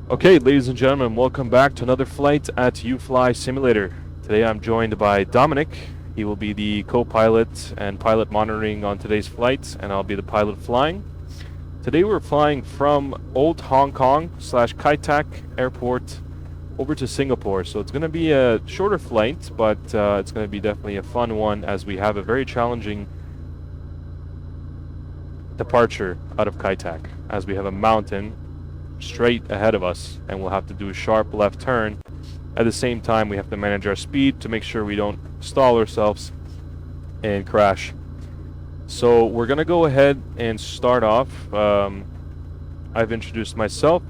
Okay, ladies and gentlemen, welcome back to another flight at UFLY Simulator. Today I'm joined by Dominic. He will be the co-pilot and pilot monitoring on today's flight, and I'll be the pilot flying. Today we're flying from Old Hong Kong / Kai Tak Airport over to Singapore. So it's going to be a shorter flight, but it's going to be definitely a fun one as we have a very challenging departure out of Kai Tak, as we have a mountain straight ahead of us and we'll have to do a sharp left turn. At the same time, we have to manage our speed to make sure we don't stall ourselves and crash. So we're gonna go ahead and start off. I've introduced myself.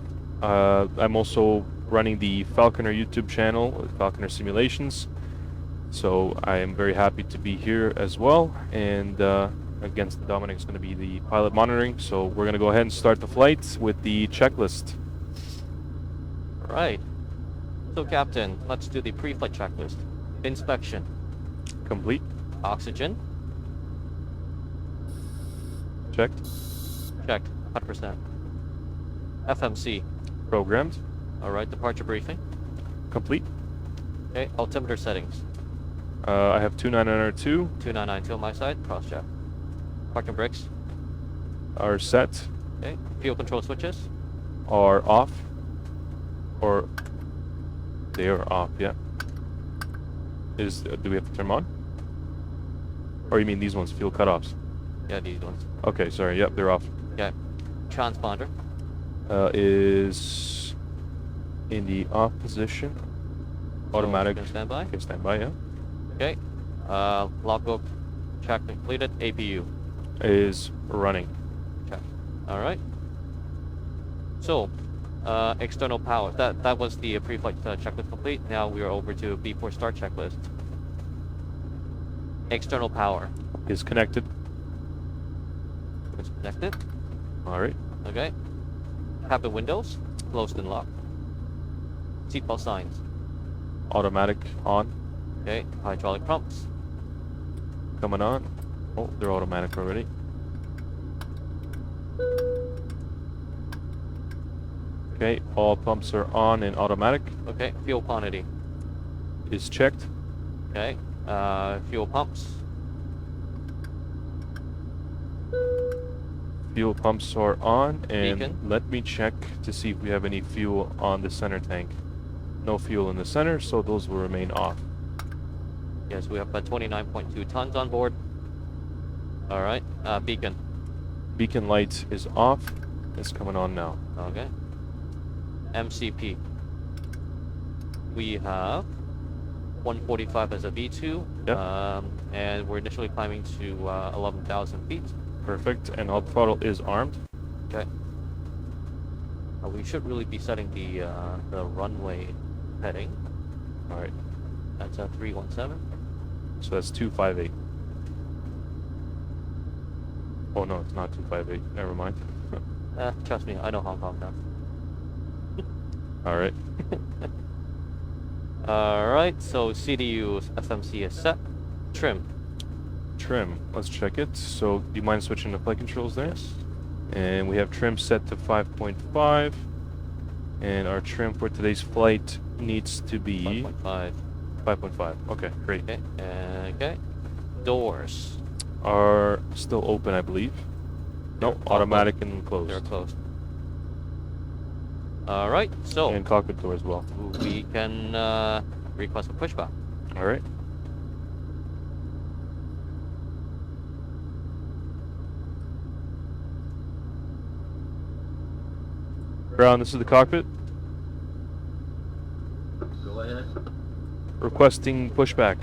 I'm also running the Falconer YouTube channel, Falconer Simulations, so I am very happy to be here as well. And against Dominic is going to be the pilot monitoring. So we're going to go ahead and start the flight with the checklist. Right. So, Captain, let's do the pre-flight checklist. Inspection. Complete. Oxygen. Checked. Checked. 100%. FMC. Programmed. Alright, departure briefing. Complete. Okay, altimeter settings. I have 2992. 2992 on my side, cross-check. Parking brakes. Are set. Okay, fuel control switches. Are off. Or they are off, yeah. Do we have to turn them on? Or you mean these ones, fuel cutoffs? Yeah, these ones. Okay, sorry, yep, they're off. Okay. Transponder. Is in the off position. Automatic. So, standby. Okay, standby, yeah. Okay. Logbook check completed. APU. Is running. Check. Alright. So, external power. That was the pre-flight checklist complete. Now we are over to before start checklist. External power. Is connected. It's connected. Alright. Okay. Cabin windows closed and locked. Seatbelt signs. Automatic on. Okay. Hydraulic pumps. Coming on. Oh, they're automatic already. Okay, all pumps are on and automatic. Okay. Fuel quantity. Is checked. Okay. Fuel pumps. Fuel pumps are on, and Beacon. let me check to see if we have any fuel on the center tank. No fuel in the center, so those will remain off. Yes, we have 29.2 tons on board. Alright. Beacon. Beacon light is off. It's coming on now. Okay. MCP. We have 145 as a V2. Yep. And we're initially climbing to 11,000 feet. Perfect. And our throttle is armed. Okay. We should really be setting the runway heading. All right. That's 317. So that's 258. Oh no, it's not 258. Never mind. Trust me, I know Hong Kong now. All right. Alright, so CDU FMC is set. Trim. Trim. Let's check it. So, do you mind switching to flight controls there? Yes. And we have trim set to 5.5. And our trim for today's flight needs to be 5.5. 5.5. Okay, great. Okay. Okay. Doors. Are still open, I believe. No, automatic and closed. They're closed. Alright, so And cockpit door as well. we can request a pushback. All right. Ground, this is the cockpit. Go ahead. Requesting pushback.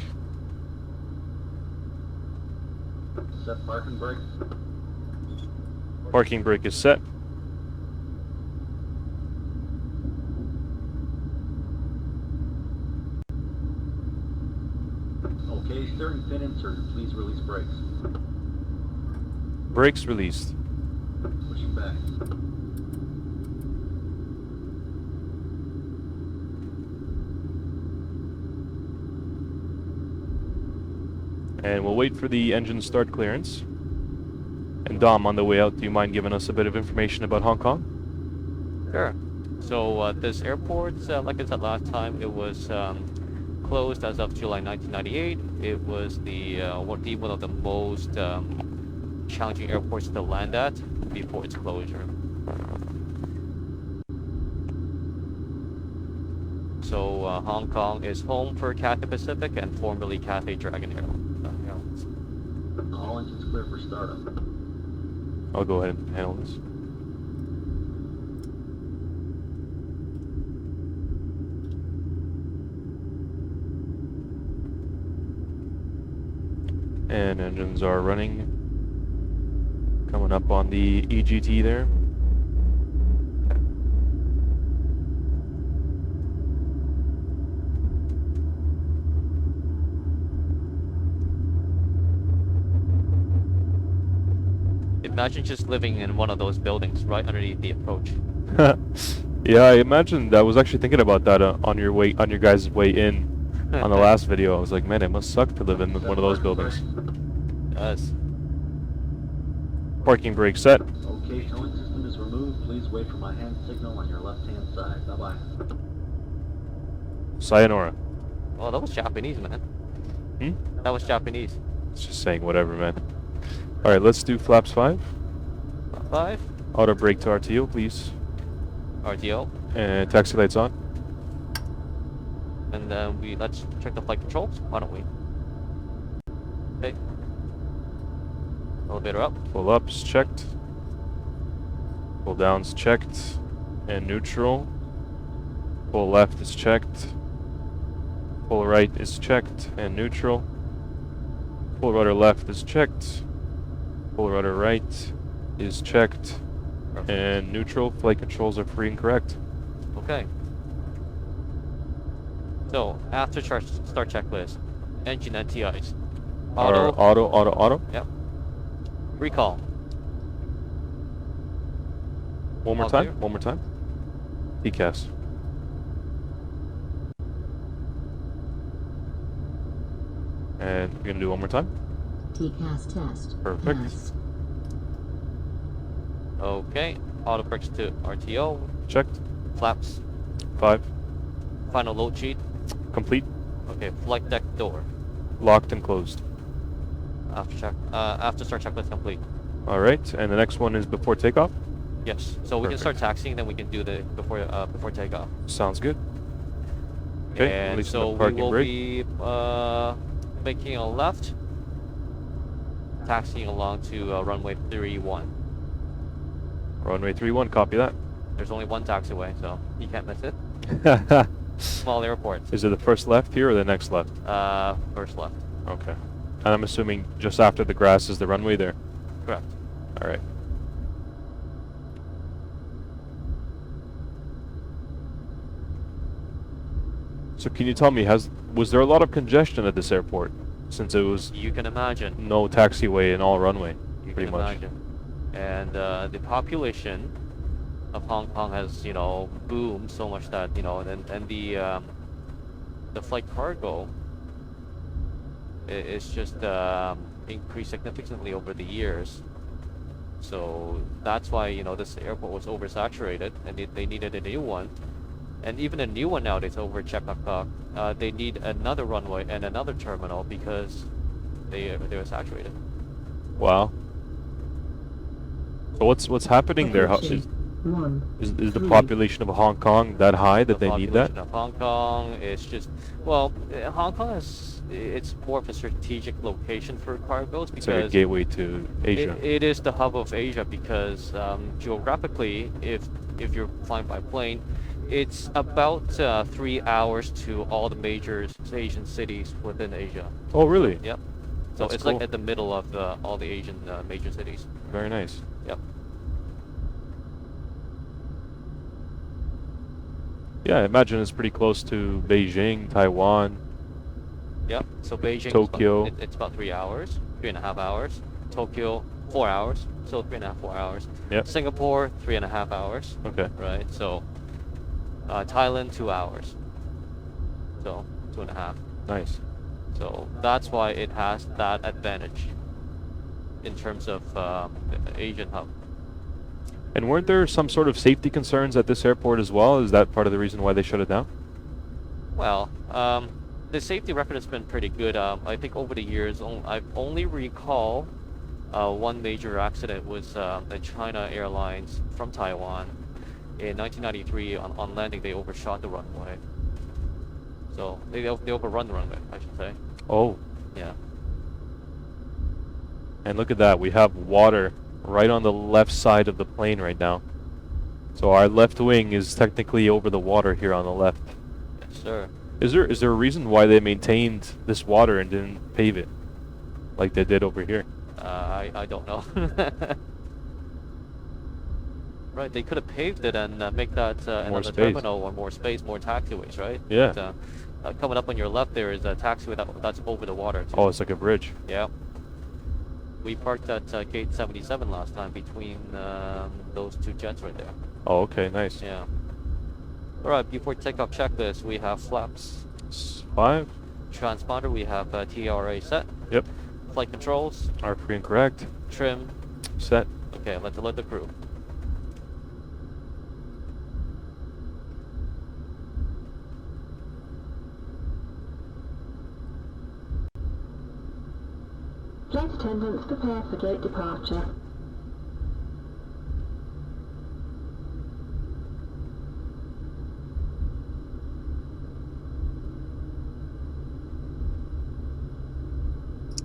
Set parking brake. Parking brake is set. Okay, steering pin inserted. Please release brakes. Brakes released. Pushing back. And we'll wait for the engine start clearance. And Dom, on the way out, do you mind giving us a bit of information about Hong Kong? Sure. So this airport, like I said last time, it was closed as of July 1998. It was one of the most challenging airports to land at before its closure. So Hong Kong is home for Cathay Pacific and formerly Cathay Dragon Airlines. All engines clear for startup. I'll go ahead and handle this. And engines are running. Coming up on the EGT there. Imagine just living in one of those buildings right underneath the approach. Yeah, I imagine. I was actually thinking about that on your guys' way in on the last video. I was like, man, it must suck to live in one of those buildings. Yes. Parking brake set. Okay, towing system is removed. Please wait for my hand signal on your left-hand side. Bye-bye. Sayonara. Oh, that was Japanese, man. Hmm? That was Japanese. It's just saying whatever, man. All right, let's do flaps 5. 5. Auto brake to RTO, please. RTO. And taxi lights on. And then let's check the flight controls. Why don't we? Okay. Elevator up. Full ups checked. Full downs checked. And neutral. Full left is checked. Full right is checked and neutral. Full rudder left is checked. Full rudder right is checked. Perfect. And neutral. Flight controls are free and correct. Okay. So, after start checklist, engine NTIs. Auto. Yep. Recall. One more All time. clear? One more time. TCAS. And we're gonna do one more time. TCAS test. Perfect. Pass. Okay. Auto brakes to RTO. Checked. Flaps. 5. Final load sheet. Complete. Okay. Flight deck door. Locked and closed. After start checklist complete. All right. And the next one is before takeoff. Yes. So we can Perfect. start taxiing, then we can do the before takeoff. Sounds good. Okay. And Releasing so the parking we will brake. be making a left, taxiing along to runway 31. Runway 31. Copy that. There's only one taxiway, so you can't miss it. Small airport. Is it the first left here or the next left? First left. Okay. And I'm assuming just after the grass is the runway there. Correct. All right. So can you tell me, was there a lot of congestion at this airport since it was You can imagine. no taxiway and all runway, You pretty can much? imagine. And the population of Hong Kong has, boomed so much that, and the flight cargo is just increased significantly over the years. So that's why, this airport was oversaturated and they needed a new one. And even a new one nowadays over Checkpoint, they need another runway and another terminal because they were saturated. Wow. So what's happening there? Is the population of Hong Kong that high that they need that? The population of Hong Kong is just, Hong Kong it's more of a strategic location for cargos It's like a because gateway to Asia. it is the hub of Asia because geographically, if you're flying by plane, it's about 3 hours to all the major Asian cities within Asia. Oh, really? Yep. So That's it's cool. like at the middle of all the Asian major cities. Very nice. Yep. Yeah, I imagine it's pretty close to Beijing, Taiwan. Yep. So Beijing, Tokyo. it's about 3 hours, 3.5 hours. Tokyo, 4 hours. So 3.5, 4 hours. Yep. Singapore, 3.5 hours. Okay. Right. So Thailand, 2 hours. So 2.5. Nice. So that's why it has that advantage in terms of the Asian hub. And weren't there some sort of safety concerns at this airport as well? Is that part of the reason why they shut it down? Well, the safety record has been pretty good. I think over the years, I only recall one major accident was the China Airlines from Taiwan. In 1993, on landing, they overshot the runway. So they overrun the runway, I should say. Oh, Yeah. and look at that. We have water right on the left side of the plane right now. So our left wing is technically over the water here on the left. Yes, sir. Is there a reason why they maintained this water and didn't pave it like they did over here? I don't know. Right, they could have paved it and make that another space. terminal or more space, more taxiways, right? Yeah. But, coming up on your left there is a taxiway that's over the water too. Oh, it's like a bridge. Yeah. We parked at gate 77 last time between those two jets right there. Oh, okay, nice. Yeah. Alright, before takeoff checklist, we have flaps. 5. Transponder, we have TRA set. Yep. Flight controls, Are free and correct. trim. Set. Okay, let's alert the crew. Flight attendants prepare for gate departure.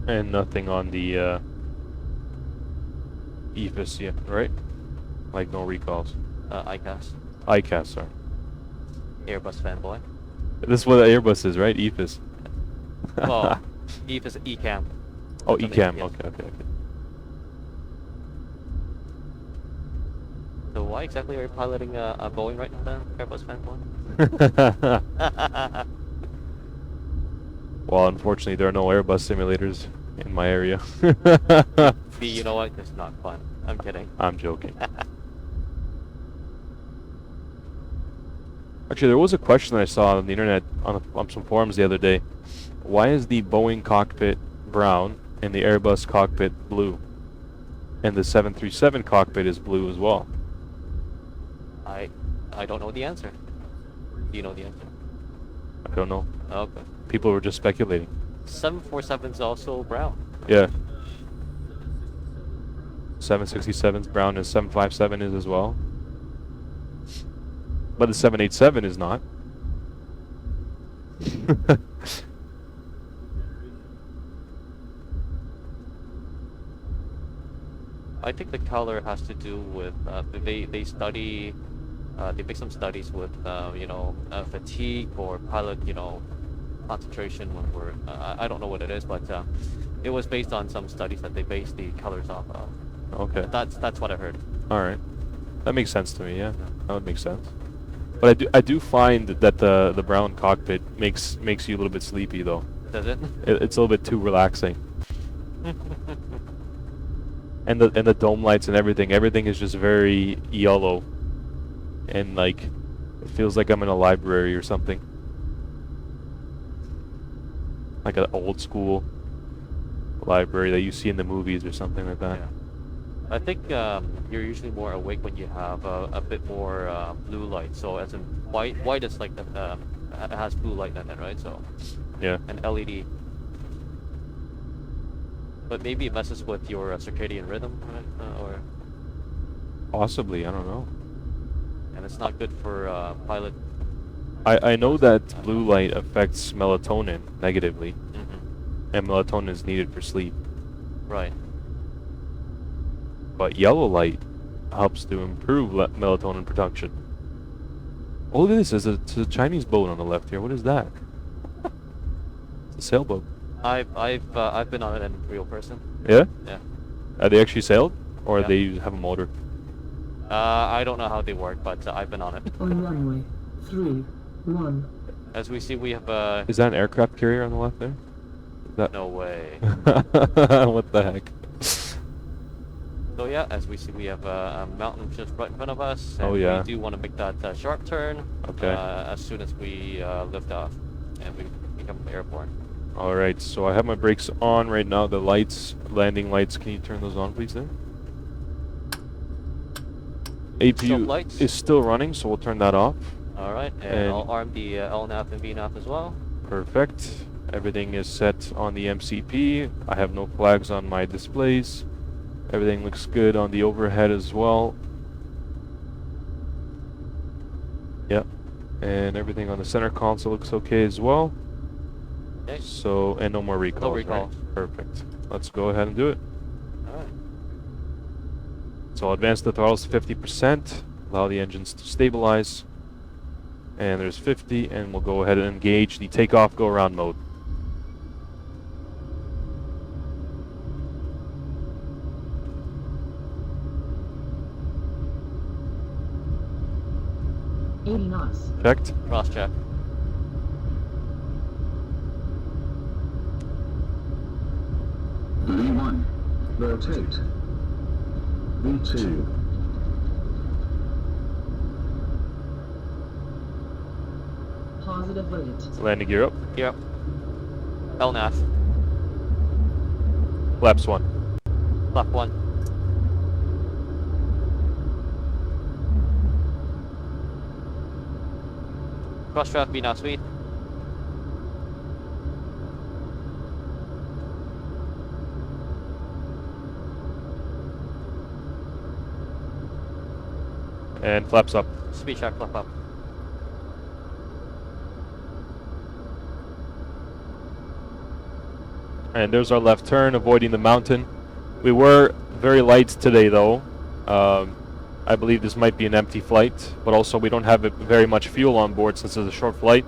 And nothing on the EFIS yet, right? Like no recalls. ICAS. ICAS, sorry. Airbus fanboy. This is what Airbus is, right? EFIS. Well, EFIS ECAM. Oh, Something, ECAM. yes. Okay. So why exactly are you piloting a Boeing right now, Airbus fanboy? Well, unfortunately, there are no Airbus simulators in my area. B, you know what? It's not fun. I'm kidding. I'm joking. Actually, there was a question that I saw on the internet on some forums the other day. Why is the Boeing cockpit brown and the Airbus cockpit blue? And the 737 cockpit is blue as well. I don't know the answer. Do you know the answer? I don't know. Okay. People were just speculating. 747 is also brown. Yeah. 767's brown and 757 is as well. But the 787 is not. I think the color has to do with they study they make some studies with fatigue or pilot concentration when we're I don't know what it is, but it was based on some studies that they based the colors off of. Okay. That's what I heard. All right. That makes sense to me. Yeah, that would make sense. But I do find that the brown cockpit makes you a little bit sleepy though. Does it? It's a little bit too relaxing. And the dome lights and everything is just very yellow, and like it feels like I'm in a library or something, like an old school library that you see in the movies or something like that. Yeah. I think you're usually more awake when you have a bit more blue light. So as in white is like it has blue light in it, right? So Yeah. an LED. But maybe it messes with your circadian rhythm, right? Or Possibly, I don't know. and it's not good for pilot. I know that blue light affects melatonin negatively, Mm-hmm. and melatonin is needed for sleep. Right. But yellow light helps to improve melatonin production. Oh, look at this. It's a Chinese boat on the left here. What is that? It's a sailboat. I've been on it in real person. Yeah? Yeah. Are they actually sailed? Or Yeah. they have a motor? I don't know how they work, but I've been on it. On runway 31. As we see, we have Is that an aircraft carrier on the left there? Is that no way. What the heck? So yeah, as we see, we have a mountain just right in front of us. And Oh, yeah. We do want to make that sharp turn. Okay. As soon as we lift off, and we become airborne. Alright, so I have my brakes on right now. The lights, landing lights, can you turn those on please there? APU lights. is still running, so we'll turn that off. Alright, and And- I'll arm the LNAV and VNAV as well. Perfect. Everything is set on the MCP. I have no flags on my displays. Everything looks good on the overhead as well. Yep. And everything on the center console looks okay as well. Okay. So, and no more recalls. recalls. Right? Perfect. Let's go ahead and do it. Alright. So I'll advance the throttles to 50%, allow the engines to stabilize. And there's 50, and we'll go ahead and engage the takeoff go around mode. knots. Checked. Cross check. V1, rotate. V2, Positive rate. Landing gear up. Yep. LNAV. Flaps 1. Flap 1. Cross track VNAV speed. And flaps up. Speed check, flap up. And there's our left turn, avoiding the mountain. We were very light today, though. I believe this might be an empty flight, but also we don't have very much fuel on board since it's a short flight.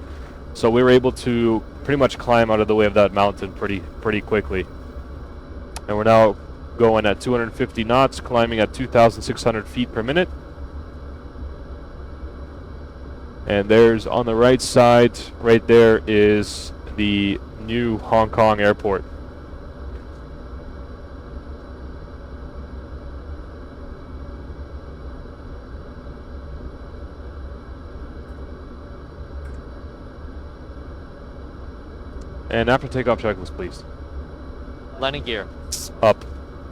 So we were able to pretty much climb out of the way of that mountain pretty quickly. And we're now going at 250 knots, climbing at 2,600 feet per minute. And there's on the right side, right there is the new Hong Kong airport. And after takeoff checklist, please. Landing gear. Up.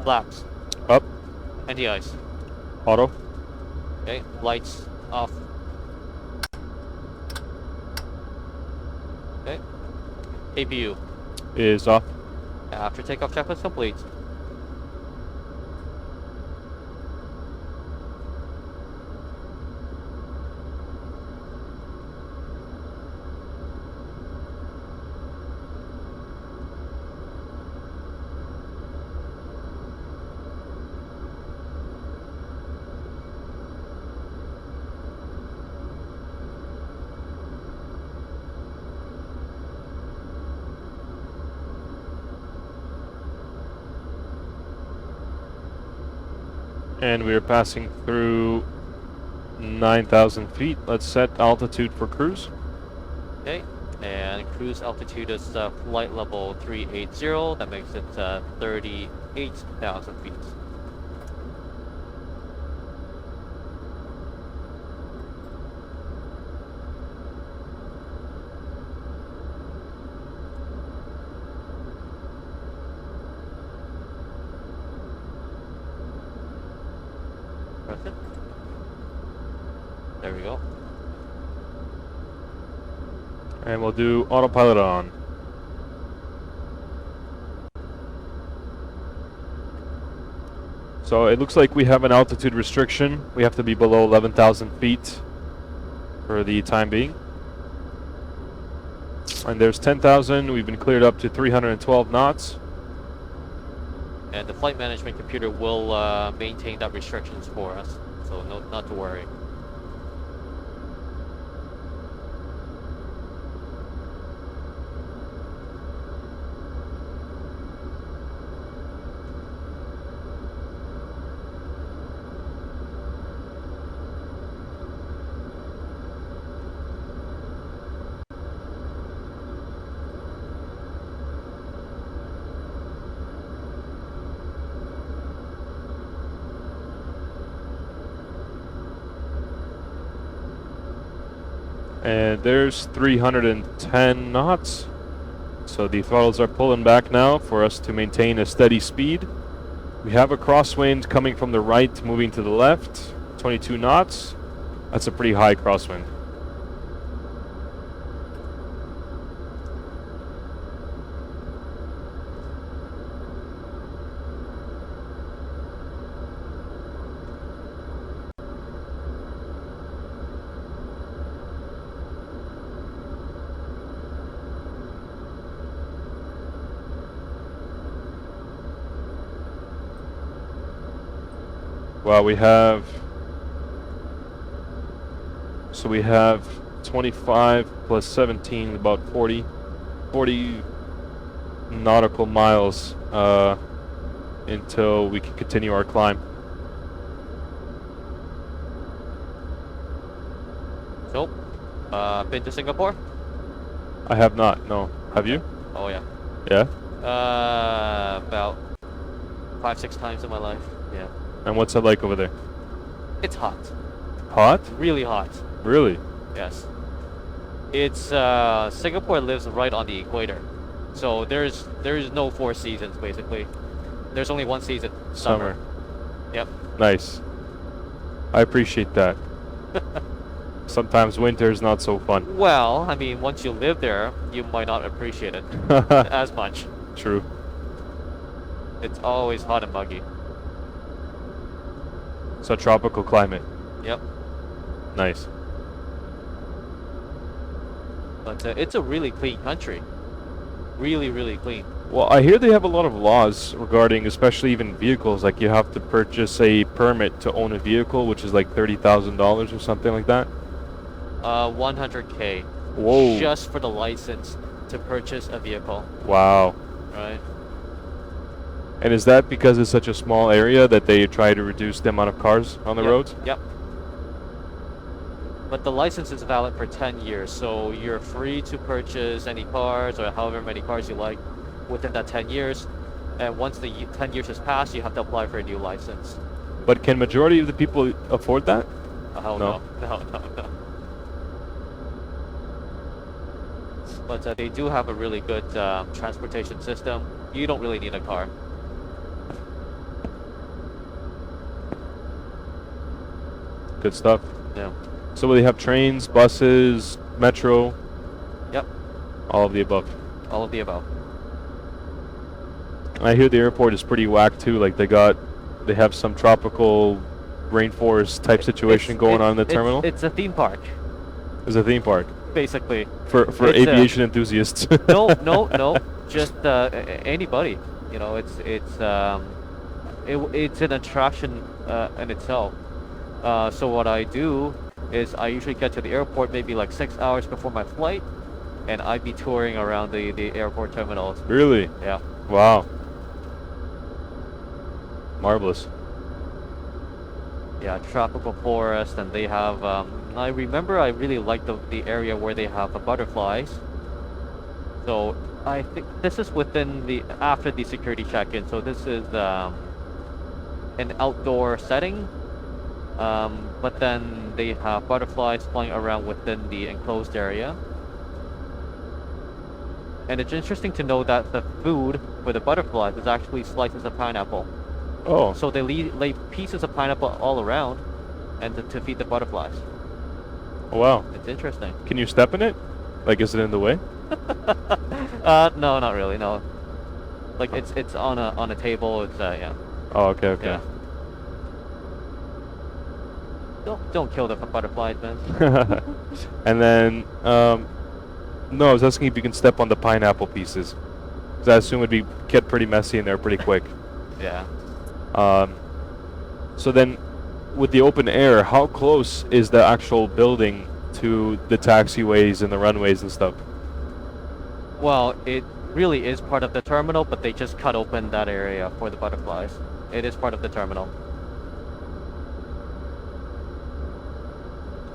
Flaps. Up. Anti-ice. Auto. Okay. Lights off. Okay. APU. Is off. After takeoff checklist complete. And we are passing through 9,000 feet. Let's set altitude for cruise. Okay. And cruise altitude is flight level 380. That makes it 38,000 feet. Press it. There we go. And we'll do autopilot on. So it looks like we have an altitude restriction. We have to be below 11,000 feet for the time being. And there's 10,000. We've been cleared up to 312 knots. And the flight management computer will maintain that restrictions for us, so not to worry. And there's 310 knots. So the throttles are pulling back now for us to maintain a steady speed. We have a crosswind coming from the right, moving to the left, 22 knots. That's a pretty high crosswind. Well, we have 25 plus 17, about 40 nautical miles until we can continue our climb. So, been to Singapore? I have not, no. Have you? Oh yeah. Yeah? About 5-6 times in my life. Yeah. And what's it like over there? It's hot. Hot? Really hot. Really? Yes. It's Singapore lives right on the equator, so there's no 4 seasons basically. There's only one season, summer. Yep. Nice. I appreciate that. Sometimes winter is not so fun. Well, I mean, once you live there, you might not appreciate it as much. True. It's always hot and muggy. It's a tropical climate. Yep. Nice. But it's a really clean country. Really, really clean. Well, I hear they have a lot of laws regarding, especially even vehicles. Like you have to purchase a permit to own a vehicle, which is like $30,000 or something like that. 100K. Whoa. Just for the license to purchase a vehicle. Wow. Right. And is that because it's such a small area that they try to reduce the amount of cars on the Yep, roads? Yep. But the license is valid for 10 years, so you're free to purchase any cars or however many cars you like within that 10 years. And once the 10 years has passed, you have to apply for a new license. But can majority of the people afford that? Oh, No. no. But they do have a really good transportation system. You don't really need a car. Good stuff. No. So will they have trains, buses, metro? Yep. All of the above. All of the above. I hear the airport is pretty whack too. Like they have some tropical rainforest type situation going on in the terminal. It's a theme park, It's a theme park basically. for It's aviation enthusiasts. No. Just anybody. You know, it's an attraction in itself. So what I do is I usually get to the airport maybe like 6 hours before my flight, and I'd be touring around the airport terminals. Really? Yeah. Wow. Marvelous. Yeah, tropical forest, and they have. I remember I really liked the area where they have butterflies. So I think this is within after the security check-in. So this is an outdoor setting. But then they have butterflies flying around within the enclosed area. And it's interesting to know that the food for the butterflies is actually slices of pineapple. Oh. So they lay pieces of pineapple all around and to feed the butterflies. Oh, wow. It's interesting. Can you step in it? Like, is it in the way? No, not really, no. Like it's on a table, it's yeah. Oh, okay. Yeah. Don't kill the butterflies, man. And then, no, I was asking if you can step on the pineapple pieces. Because I assume it'd get pretty messy in there pretty quick. Yeah. So then, with the open air, how close is the actual building to the taxiways and the runways and stuff? Well, it really is part of the terminal, but they just cut open that area for the butterflies. It is part of the terminal.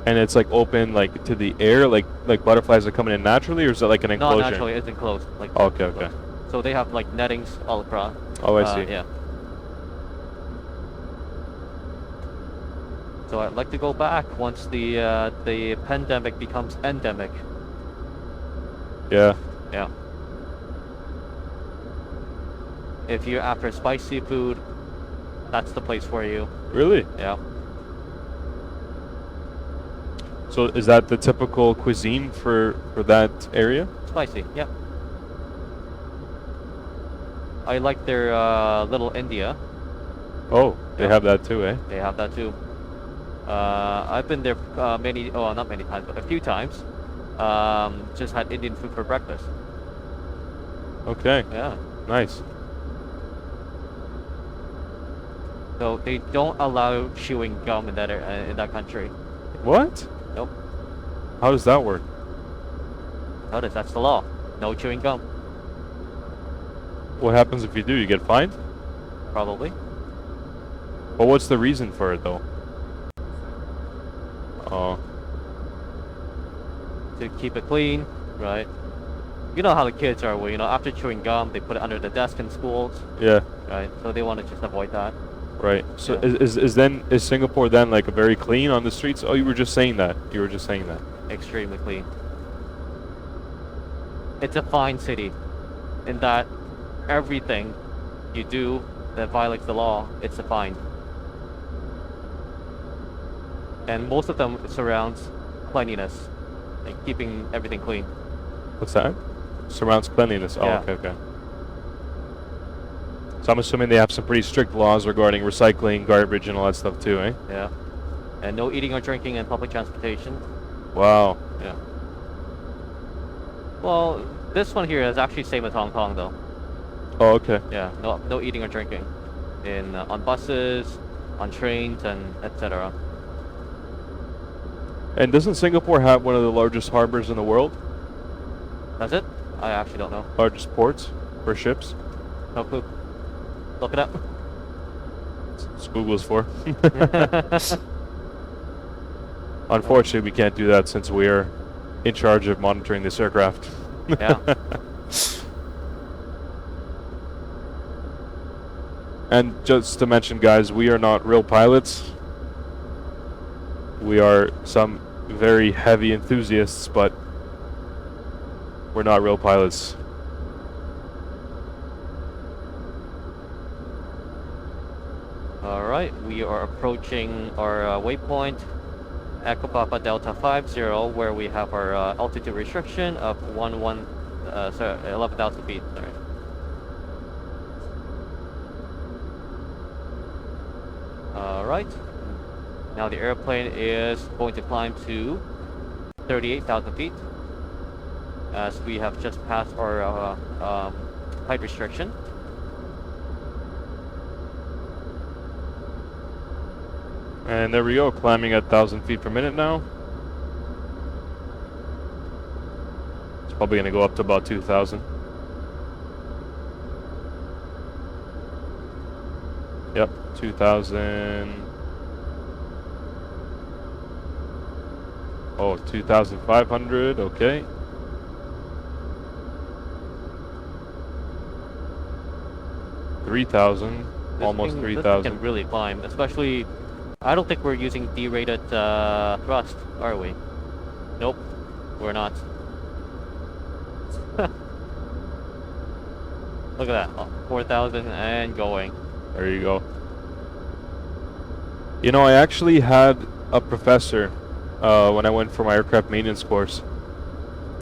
And it's like open like to the air, like butterflies are coming in naturally, or is it like an enclosure? No, naturally, it's enclosed. Like Oh, okay, enclosed. So they have like nettings all across. Oh, I see. Yeah. So I'd like to go back once the pandemic becomes endemic. Yeah. Yeah. If you're after spicy food, that's the place for you. Really? Yeah. So is that the typical cuisine for that area? Spicy, yeah. I like their Little India. Oh, they Yeah. have that too, eh? They have that too. I've been there not many times, but a few times. Just had Indian food for breakfast. Okay, Yeah. nice. So they don't allow chewing gum in that country. What? Nope. How does that work? Notice that's the law. No chewing gum. What happens if you do? You get fined? Probably. But what's the reason for it though? Oh, To keep it clean, right? You know how the kids are. Well, after chewing gum, they put it under the desk in schools, yeah, right? So they want to just avoid that. right. So Yeah. is Singapore then like very clean on the streets? Oh, you were just saying that. You were just saying that. Extremely clean. It's a fine city, in that everything you do that violates the law, it's a fine. And most of them surrounds cleanliness, like keeping everything clean. What's that? Surrounds cleanliness. Oh, Yeah. okay. So I'm assuming they have some pretty strict laws regarding recycling, garbage, and all that stuff too, eh? Yeah. And no eating or drinking in public transportation. Wow. Yeah. Well, this one here is actually same as Hong Kong though. Oh, okay. Yeah, no eating or drinking in on buses, on trains, and etc. And doesn't Singapore have one of the largest harbors in the world? That's it? I actually don't know. Largest ports for ships? No clue. Look it up. That's what Google's for. Unfortunately, we can't do that since we are in charge of monitoring this aircraft. Yeah. And just to mention, guys, we are not real pilots. We are some very heavy enthusiasts, but we're not real pilots. All right, we are approaching our waypoint, Echo Papa Delta 50, where we have our altitude restriction of 11,000 feet. Sorry. All right. Now the airplane is going to climb to 38,000 feet, as we have just passed our height restriction. And there we go, climbing at 1,000 feet per minute now. It's probably going to go up to about 2,000. Yep, 2,000. Oh, 2,500, okay. $3,000, almost This thing 3,000. can really climb, especially. I don't think we're using derated thrust, are we? Nope, we're not. Look at that, 4,000 and going. There you go. You know, I actually had a professor when I went for my aircraft maintenance course.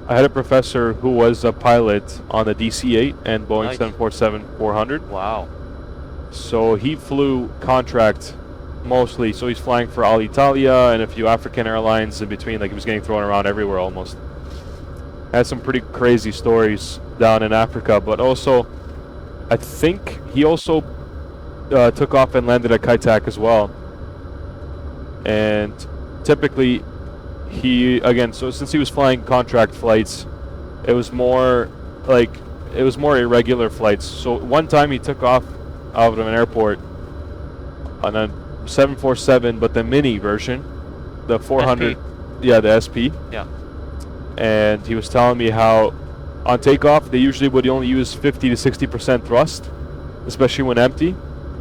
I had a professor who was a pilot on the DC-8 and Boeing Nice. 747-400. Wow. So he flew contract mostly. So he's flying for Alitalia and a few African airlines in between. Like, he was getting thrown around everywhere almost. Had some pretty crazy stories down in Africa, but also I think he also took off and landed at Kai Tak as well. And typically so since he was flying contract flights, it was more irregular flights. So one time he took off out of an airport on a 747, but the mini version, the 400, SP. yeah, the SP. Yeah. And he was telling me how on takeoff they usually would only use 50 to 60% thrust, especially when empty,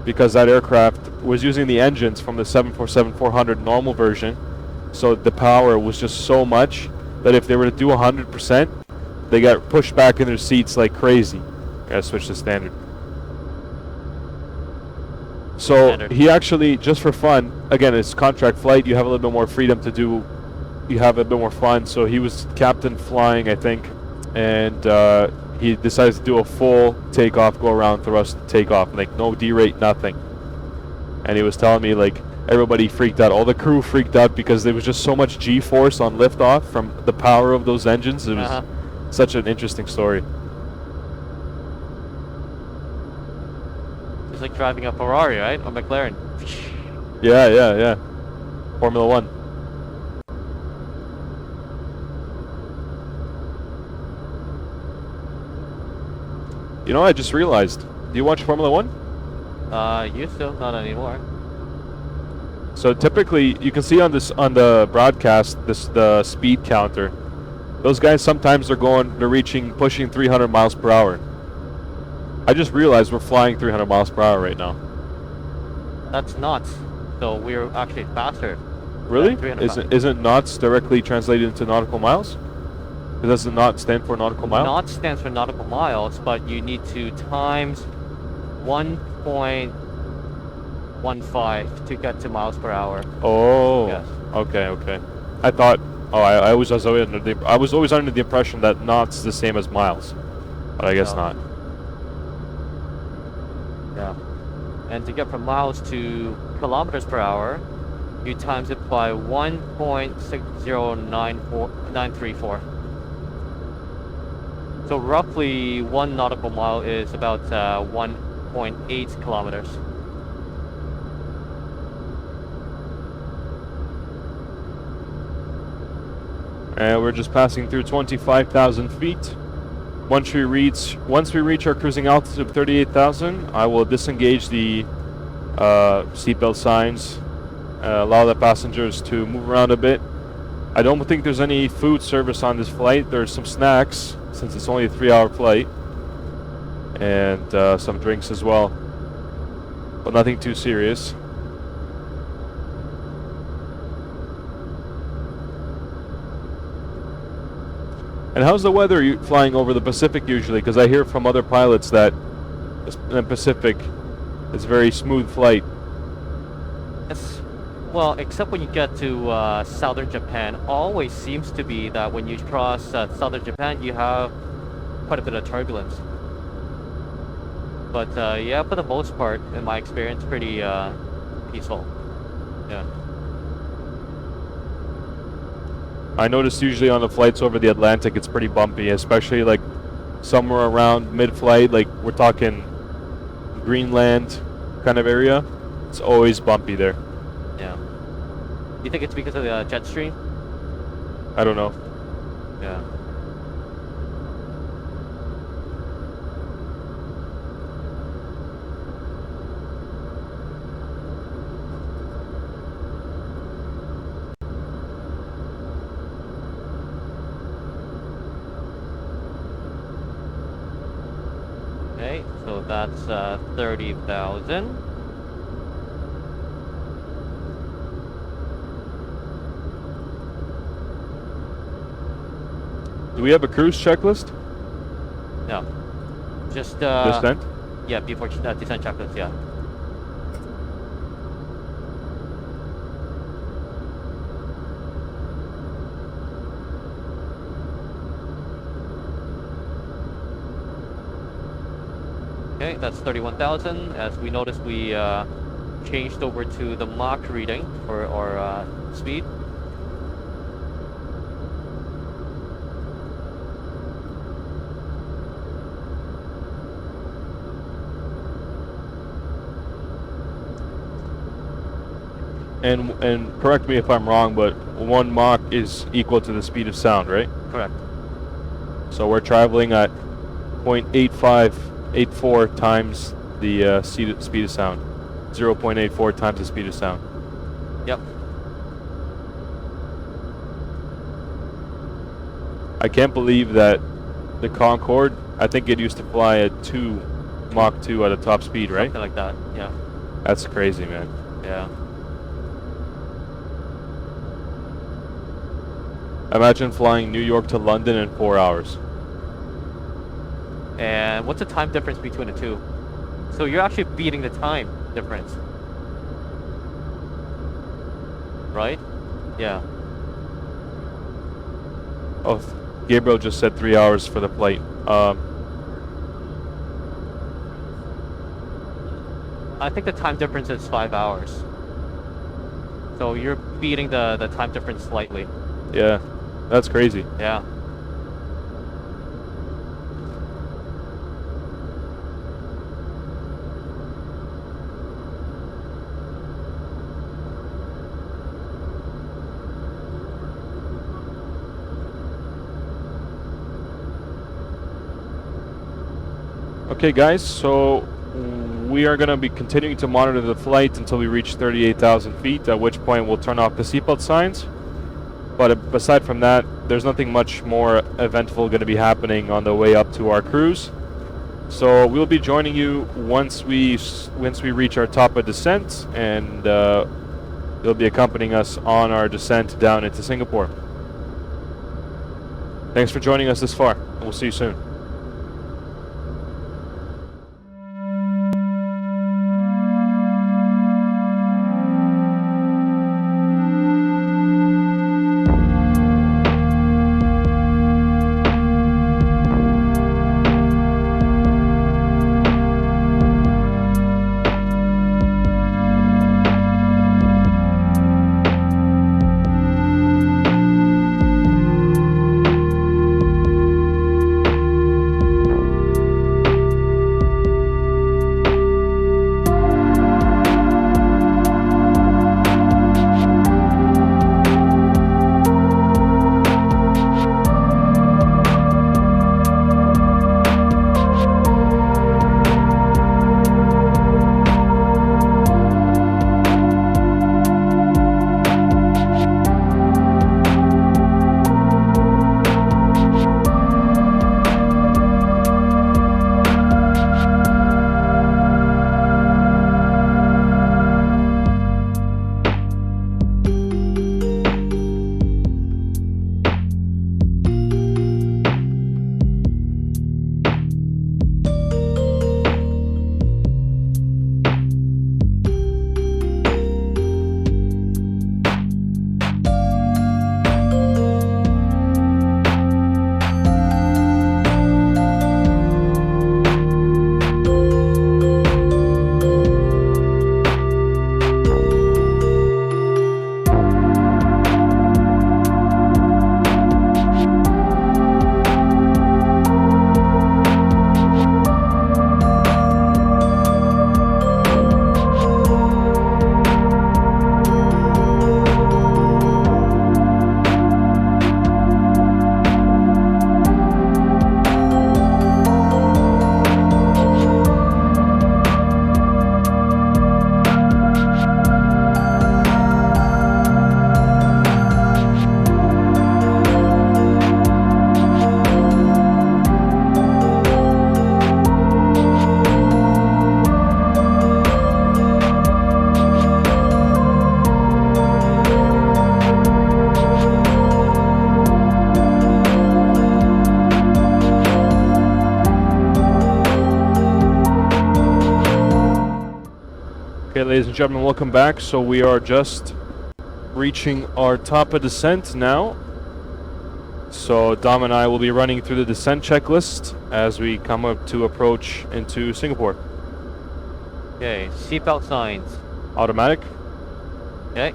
because that aircraft was using the engines from the 747-400 normal version. So the power was just so much that if they were to do 100%, they got pushed back in their seats like crazy. Gotta switch to standard. So Standard. he actually, just for fun, again, it's contract flight, you have a little bit more freedom to do you have a bit more fun. So he was captain flying, I think, and he decides to do a full takeoff, go around thrust takeoff, like no derate, nothing. And he was telling me like everybody freaked out, all the crew freaked out because there was just so much G-force on liftoff from the power of those engines. It was such an interesting story. It's like driving a Ferrari, right? Or McLaren. Yeah. Formula One. You know, I just realized. Do you watch Formula One? Used to, not anymore. So typically, you can see on the broadcast the speed counter. Those guys sometimes they're pushing 300 miles per hour. I just realized we're flying 300 miles per hour right now. That's knots. So we're actually faster. Really? than 300 miles. Isn't knots directly translated into nautical miles? Does the knot stand for nautical mile? Knot stands for nautical miles, but you need to times 1.15 to get to miles per hour. Oh. Yes. Okay. I thought. Oh, I was always under the impression that knots is the same as miles, but I guess No. not. Yeah. And to get from miles to kilometers per hour, you times it by 1.60934. So roughly 1 nautical mile is about 1.8 kilometers. And we're just passing through 25,000 feet. Once we reach our cruising altitude of 38,000, I will disengage the seatbelt signs, allow the passengers to move around a bit. I don't think there's any food service on this flight. There's some snacks, since it's only a 3-hour flight, and some drinks as well, but nothing too serious. And how's the weather flying over the Pacific usually? Because I hear from other pilots that in the Pacific, it's very smooth flight. Yes. Well, except when you get to southern Japan, always seems to be that when you cross southern Japan, you have quite a bit of turbulence. But yeah, for the most part, in my experience, pretty peaceful. Yeah. I noticed usually on the flights over the Atlantic, it's pretty bumpy, especially like somewhere around mid-flight, like we're talking Greenland kind of area. It's always bumpy there. Yeah. You think it's because of the jet stream? I don't know. Yeah. Okay, so that's 30,000. Do we have a cruise checklist? No. Just Descent? yeah, before descent checklist, yeah. Okay, that's 31,000. As we noticed, we changed over to the Mach reading for our speed. And correct me if I'm wrong, but 1 Mach is equal to the speed of sound, right? Correct. So we're traveling at 0.8584 times the speed of sound. 0.84 times the speed of sound. Yep. I can't believe that the Concorde, I think it used to fly at Mach 2 at a top speed, right? Something like that. Yeah. That's crazy, man. Yeah. Imagine flying New York to London in 4 hours. And what's the time difference between the two? So you're actually beating the time difference. Right? Yeah. Oh, Gabriel just said 3 hours for the flight. I think the time difference is 5 hours. So you're beating the time difference slightly. Yeah, that's crazy. Yeah. Okay, guys, so we are going to be continuing to monitor the flight until we reach 38,000 feet, at which point we'll turn off the seatbelt signs. But aside from that, there's nothing much more eventful going to be happening on the way up to our cruise. So we'll be joining you once we reach our top of descent, and you'll be accompanying us on our descent down into Singapore. Thanks for joining us this far, and we'll see you soon. Okay, ladies and gentlemen, welcome back. So we are just reaching our top of descent now. So Dom and I will be running through the descent checklist as we come up to approach into Singapore. Okay, seatbelt signs. Automatic. Okay.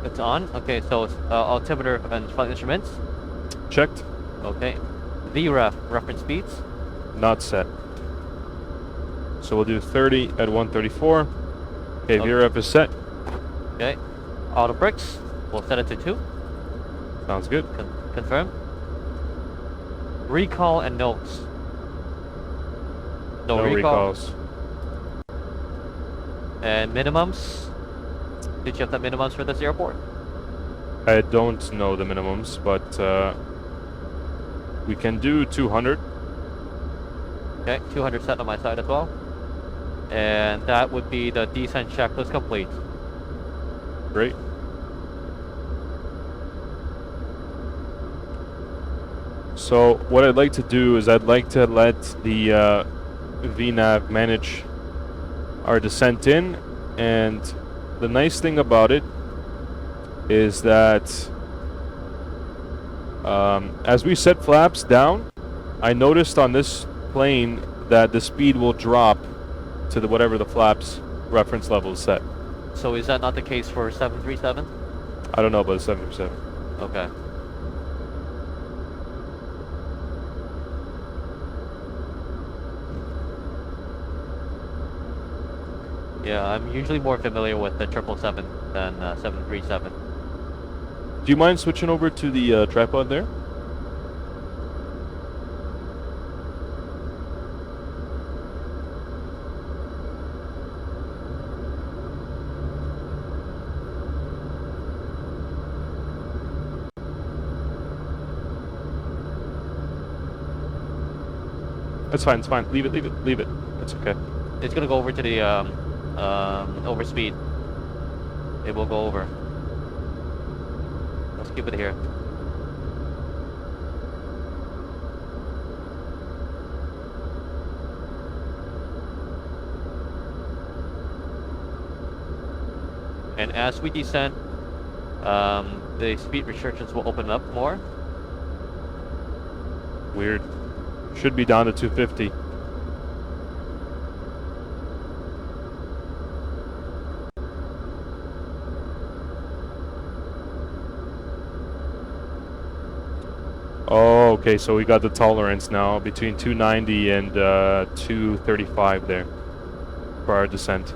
It's on. Okay, so altimeter and flight instruments. Checked. Okay. VREF, reference speeds. Not set. So we'll do 30 at 134. Okay, Okay. VREF is set. Okay. Auto brakes. We'll set it to 2. Sounds good. Confirm. Recall and notes. No recall. recalls. And minimums. Did you have the minimums for this airport? I don't know the minimums, but we can do 200. Okay, 200 set on my side as well. And that would be the descent checklist complete. Great. So what I'd like to do is I'd like to let the VNAV manage our descent in, and the nice thing about it is that As we set flaps down, I noticed on this plane that the speed will drop to the whatever the flaps reference level is set. So is that not the case for 737? I don't know about the 737. Okay. Yeah, I'm usually more familiar with the 777 than 737. Do you mind switching over to the tripod there? That's fine, it's fine. Leave it, leave it, leave it. It's okay. It's gonna go over to the over speed. It will go over. Let's keep it here. And as we descend, the speed restrictions will open up more. Weird. Should be down to 250. Oh, okay, so we got the tolerance now between 290 and 235 there for our descent.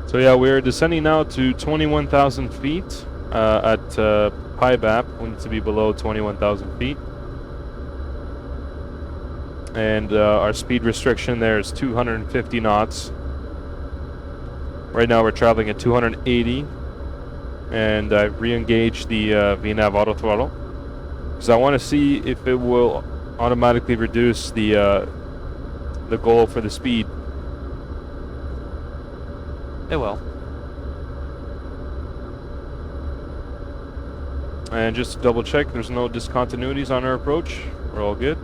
So yeah, we're descending now to 21,000 feet at PIBAP. We need to be below 21,000 feet. And our speed restriction there is 250 knots. Right now we're traveling at 280. And I've re-engaged the VNAV auto throttle, because I want to see if it will automatically reduce the goal for the speed. It will. And just to double check, there's no discontinuities on our approach. We're all good.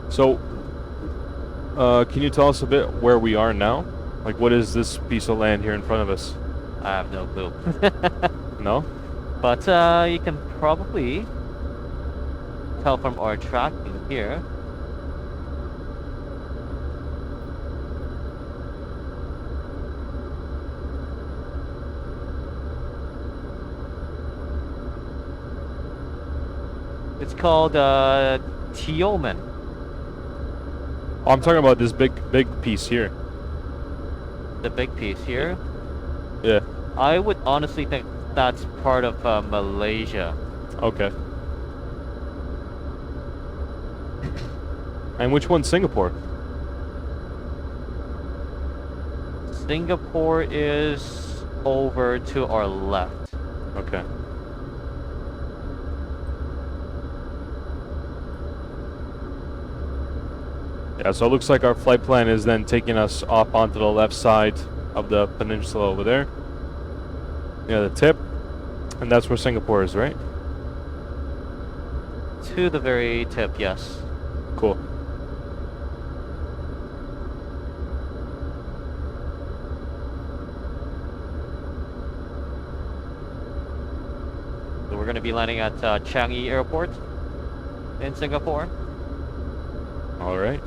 So, can you tell us a bit where we are now? Like, what is this piece of land here in front of us? I have no clue. No? But you can probably tell from our tracking here. It's called Tioman. Oh, I'm talking about this big piece here. The big piece here. Yeah. I would honestly think that's part of Malaysia. Okay. And which one's Singapore? Singapore is over to our left. Okay. Yeah, so it looks like our flight plan is then taking us off onto the left side of the peninsula over there. Yeah, the tip. And that's where Singapore is, right? To the very tip, yes. Cool. So we're going to be landing at Changi Airport in Singapore. All right.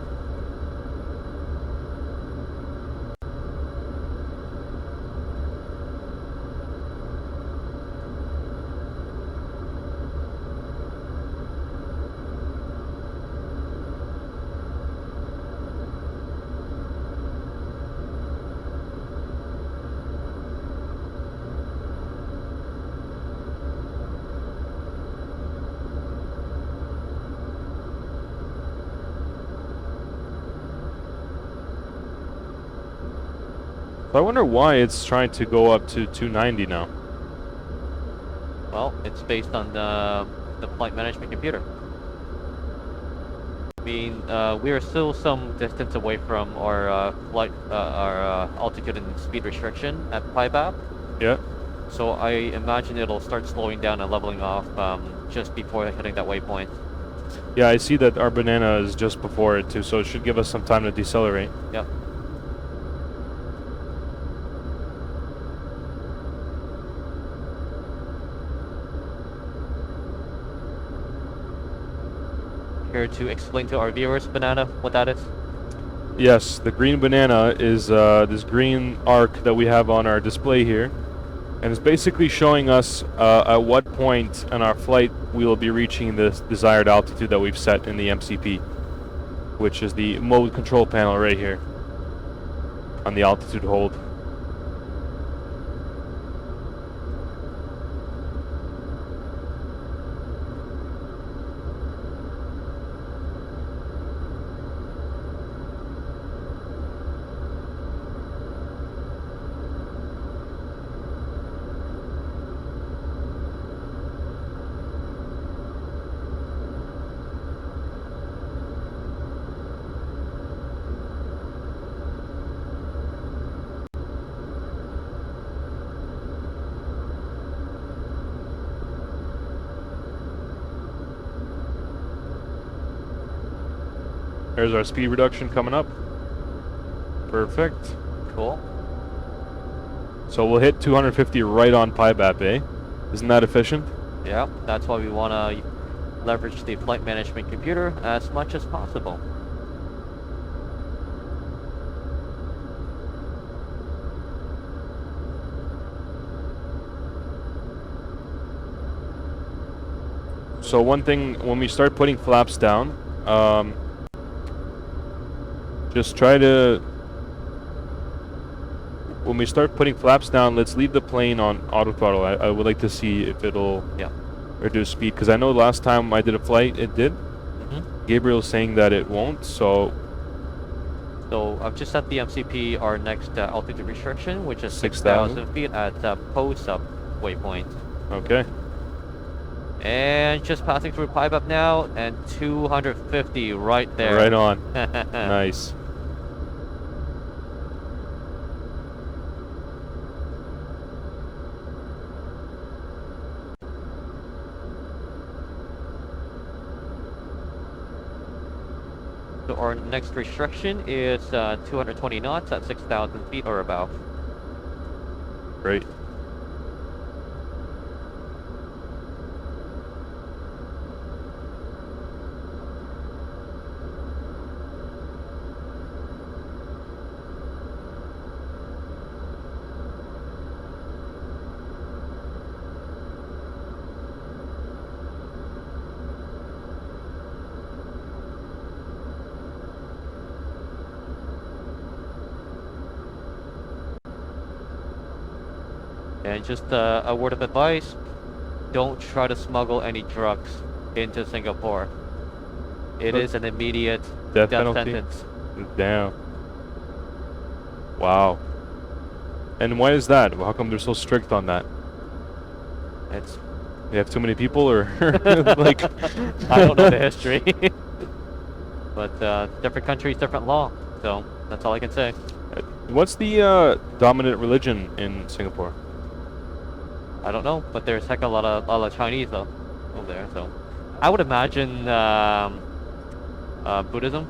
I wonder why it's trying to go up to 290 now. Well, it's based on the flight management computer. I mean, we are still some distance away from our altitude and speed restriction at PIBAP. Yeah. So I imagine it'll start slowing down and leveling off just before hitting that waypoint. Yeah, I see that our banana is just before it too, so it should give us some time to decelerate. Yep. Here to explain to our viewers, banana, what that is? Yes, the green banana is this green arc that we have on our display here. And it's basically showing us at what point in our flight we will be reaching the desired altitude that we've set in the MCP, which is the mode control panel right here on the altitude hold. There's our speed reduction coming up. Perfect. Cool. So we'll hit 250 right on PIBAP, eh? Isn't that efficient? Yeah, that's why we want to leverage the flight management computer as much as possible. So one thing, when we start putting flaps down, just try to, when we start putting flaps down, let's leave the plane on auto throttle. I would like to see if it'll reduce speed, because I know last time I did a flight, it did. Gabriel's saying that it won't, so I've just set the MCP, our next altitude restriction, which is 6,000 6,000 feet at post-up waypoint. okay. And just passing through PIBAP now, and 250 right there. Right on. Nice. So our next restriction is 220 knots at 6,000 feet or above. Great. And just a word of advice, don't try to smuggle any drugs into Singapore. It is an immediate death penalty? sentence. Damn. Wow. And why is that? How come they're so strict on that? It's They have too many people, or like? I don't know the history. But different countries, different law. So that's all I can say. What's the dominant religion in Singapore? I don't know, but there's heck a lot of Chinese though over there. So I would imagine Buddhism,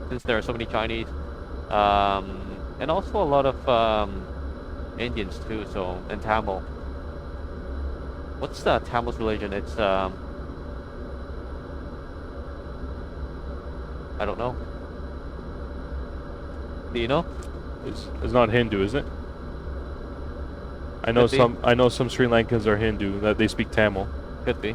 since there are so many Chinese, and also a lot of Indians too. So, and Tamil. What's the Tamil's religion? It's I don't know. Do you know? It's not Hindu, is it? I know Could be. some Sri Lankans are Hindu, that they speak Tamil. Could be.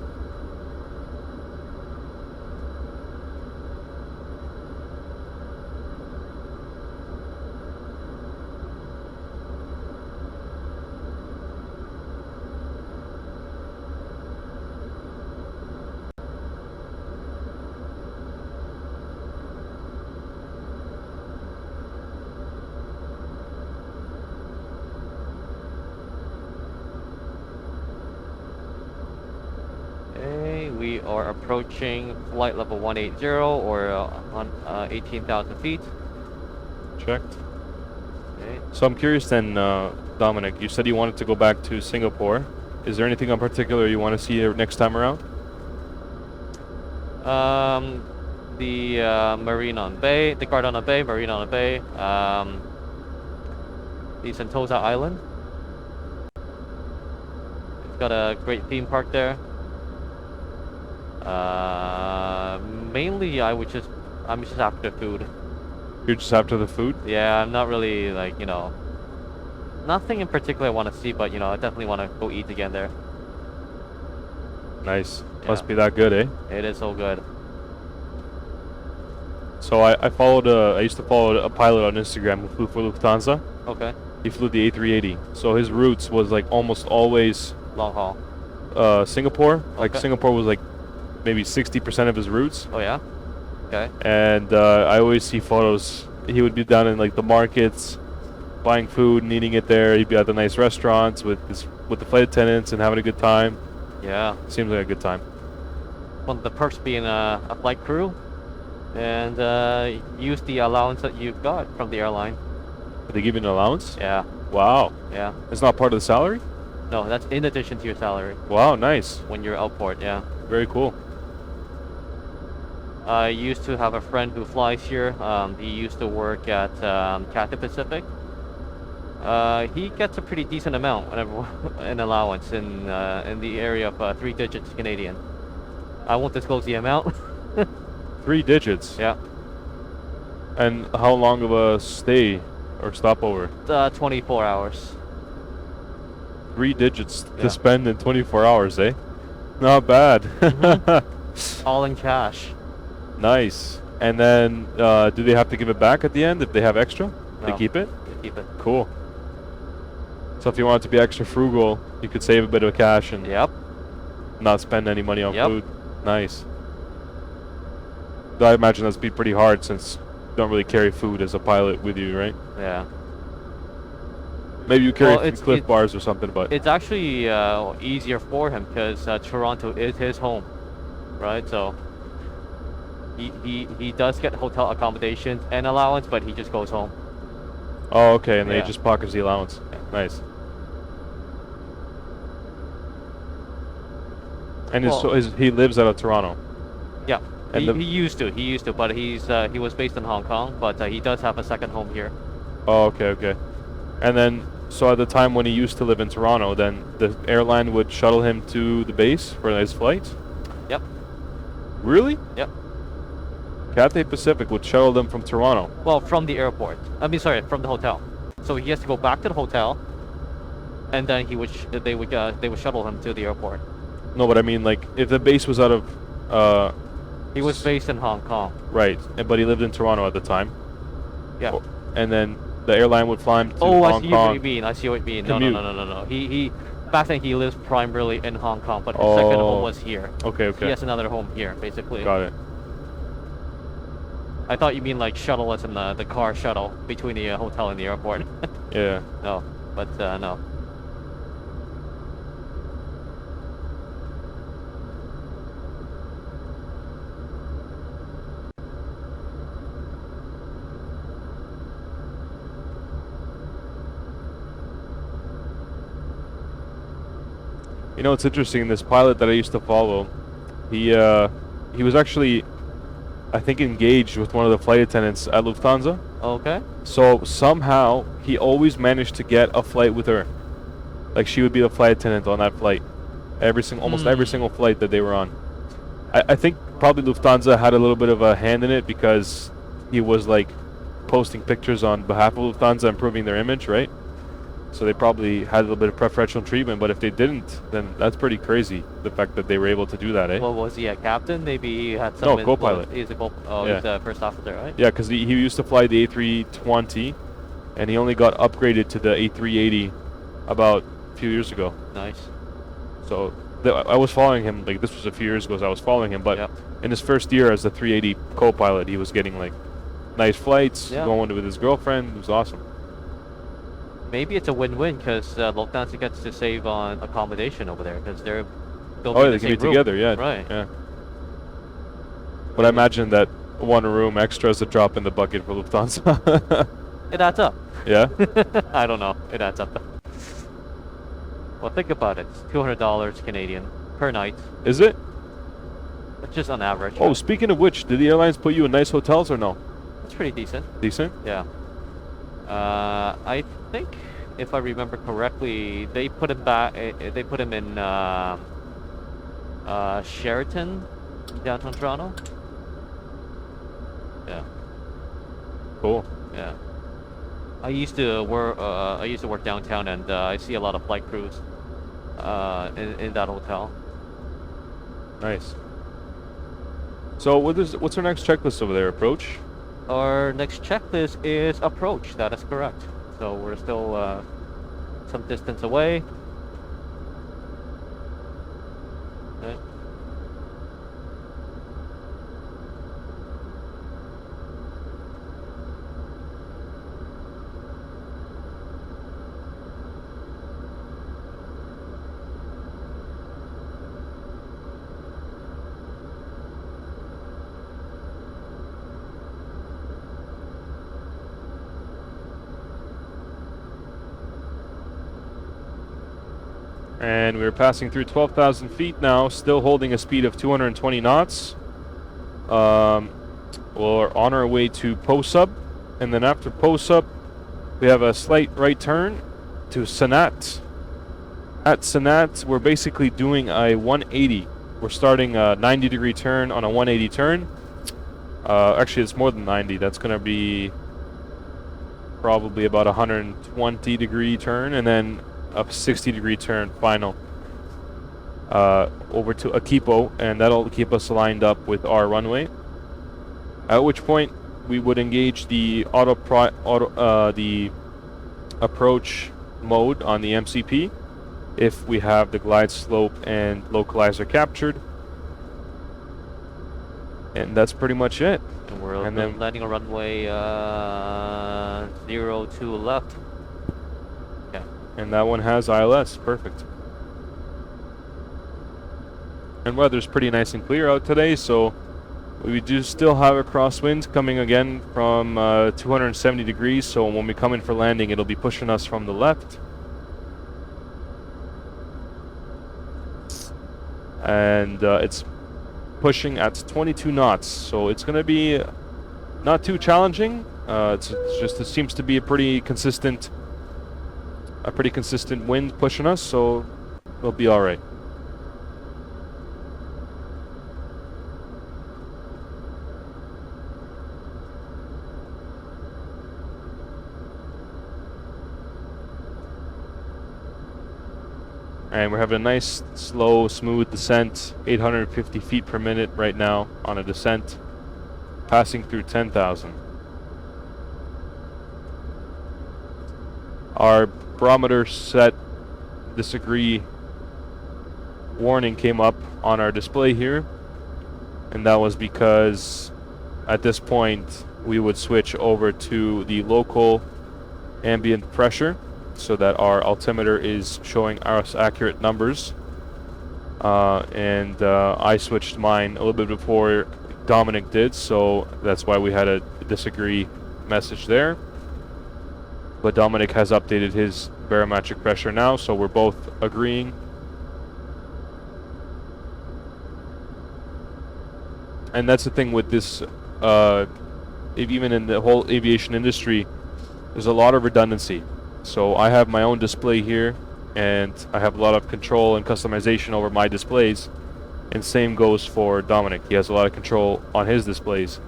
We are approaching flight level 180 or on 18,000 feet. Checked. Okay. So I'm curious then, Dominic, you said you wanted to go back to Singapore. Is there anything in particular you want to see next time around? The Marina Bay, the Cardona Bay, Marina Bay, the Sentosa Island. It's got a great theme park there. Mainly I'm just after food. You're just after the food? Yeah, I'm not really like, nothing in particular I want to see, but I definitely want to go eat again there. Nice. Yeah. Must be that good, eh? It is so good. So I followed I used to follow a pilot on Instagram who flew for Lufthansa. Okay. He flew the A380. So his routes was like almost always Long haul. Singapore. Like Okay. Singapore was like maybe 60% of his routes. Oh yeah? Okay. And I always see photos. He would be down in like the markets, buying food and eating it there. He'd be at the nice restaurants with the flight attendants and having a good time. Yeah. Seems like a good time. One of the perks being a flight crew, and use the allowance that you've got from the airline. Did they give you an allowance? Yeah. Wow. Yeah. It's not part of the salary? No, that's in addition to your salary Wow, nice. when you're outport. Yeah. Very cool. I used to have a friend who flies here. He used to work at Cathay Pacific. He gets a pretty decent amount whenever an allowance in the area of 3 digits Canadian. I won't disclose the amount. 3 digits. Yeah. And how long of a stay or stopover? 24 hours. 3 digits Yeah. to spend in 24 hours, eh? Not bad. All in cash. Nice. And then, do they have to give it back at the end if they have extra? They No. keep it? To keep it. Cool. So if you wanted to be extra frugal, you could save a bit of cash and Yep. not spend any money on Yep. food. Nice. Though I imagine that's be pretty hard since you don't really carry food as a pilot with you, right? Yeah. Maybe you carry Well, a few it's- Cliff it- bars or something, but It's actually easier for him because Toronto is his home, right? So he does get hotel accommodations and allowance, but he just goes home. oh, okay, and then Yeah. he just pockets the allowance. Nice. And Well- he lives out of Toronto. Yeah. And He, the- he used to, but he was based in Hong Kong, but he does have a second home here. Oh, okay, okay. And then, so at the time when he used to live in Toronto, then the airline would shuttle him to the base for his flights? Yep. Really? Yep. Cathay Pacific would shuttle them from Toronto. Well, from the airport. From the hotel. So he has to go back to the hotel, and then they would shuttle him to the airport. No, but I mean, like, if the base was out of, He was based in Hong Kong. right, but he lived in Toronto at the time, Yeah. and then the airline would fly him to Oh, I Hong see what Kong. you mean. I see what you mean. No, Commute. no. He back then he lives primarily in Hong Kong, but his second Oh. home was here. Okay, He okay. has another home here, basically. Got it. I thought you mean like shuttle as in the car shuttle between the hotel and the airport. Yeah. No, but no. You know, it's interesting. This pilot that I used to follow, he was actually, I think, engaged with one of the flight attendants at Lufthansa. Okay. So somehow he always managed to get a flight with her. Like she would be the flight attendant on that flight, almost every single flight that they were on. I think probably Lufthansa had a little bit of a hand in it because he was like posting pictures on behalf of Lufthansa, improving their image, right? So they probably had a little bit of preferential treatment, but if they didn't, then that's pretty crazy, the fact that they were able to do that, eh? Well, was he a captain? Maybe he had some. No, influence. co-pilot. He's a oh, Yeah. he's the first officer, right? Yeah, because he used to fly the A320, and he only got upgraded to the A380 about a few years ago. Nice. So I was following him, like this was a few years ago, so I was following him, but Yep. in his first year as the 380 co-pilot, he was getting like nice flights, Yeah. going with his girlfriend. It was awesome. Maybe it's a win-win because Lufthansa gets to save on accommodation over there because they're they'll Oh, be yeah, in they the can be same room. together, yeah. Right. Yeah. But I imagine that one room extra is a drop in the bucket for Lufthansa. It adds up. Yeah? I don't know. It adds up. Well, think about it. It's $200 Canadian per night. Is it? It's just on average. Oh, speaking of which, did the airlines put you in nice hotels or no? It's pretty decent. Decent? Yeah. I think, if I remember correctly, they put him back. They put him in Sheraton, downtown Toronto. Yeah. Cool. Yeah. I used to work downtown, and I see a lot of flight crews in that hotel. Nice. So what's our next checklist over there? Approach? Our next checklist is approach. That is correct. So we're still some distance away. Okay. And we're passing through 12,000 feet now, still holding a speed of 220 knots. We're on our way to Posub, and then after Posub, we have a slight right turn to Sanat. At Sanat, we're basically doing a 180. We're starting a 90-degree turn on a 180 turn. Actually, it's more than 90. That's going to be probably about a 120-degree turn, and then a 60-degree turn final over to Akipo, and that'll keep us lined up with our runway. At which point we would engage the the approach mode on the MCP if we have the glide slope and localizer captured, and that's pretty much it. And we're And then- landing on runway 02 left. Okay. And that one has ILS. Perfect. And weather's pretty nice and clear out today, so we do still have a crosswind coming again from 270 degrees, so when we come in for landing, it'll be pushing us from the left. And it's pushing at 22 knots, so it's going to be not too challenging. It's just, it seems to be a pretty consistent wind pushing us, so we'll be all right. And we're having a nice, slow, smooth descent, 850 feet per minute right now on a descent, passing through 10,000. Our barometer set disagree warning came up on our display here, and that was because at this point we would switch over to the local ambient pressure so that our altimeter is showing us accurate numbers, and I switched mine a little bit before Dominic did, so that's why we had a disagree message there. But Dominic has updated his barometric pressure now, so we're both agreeing. And that's the thing with this, even in the whole aviation industry, there's a lot of redundancy. So I have my own display here, and I have a lot of control and customization over my displays. And same goes for Dominic. He has a lot of control on his displays.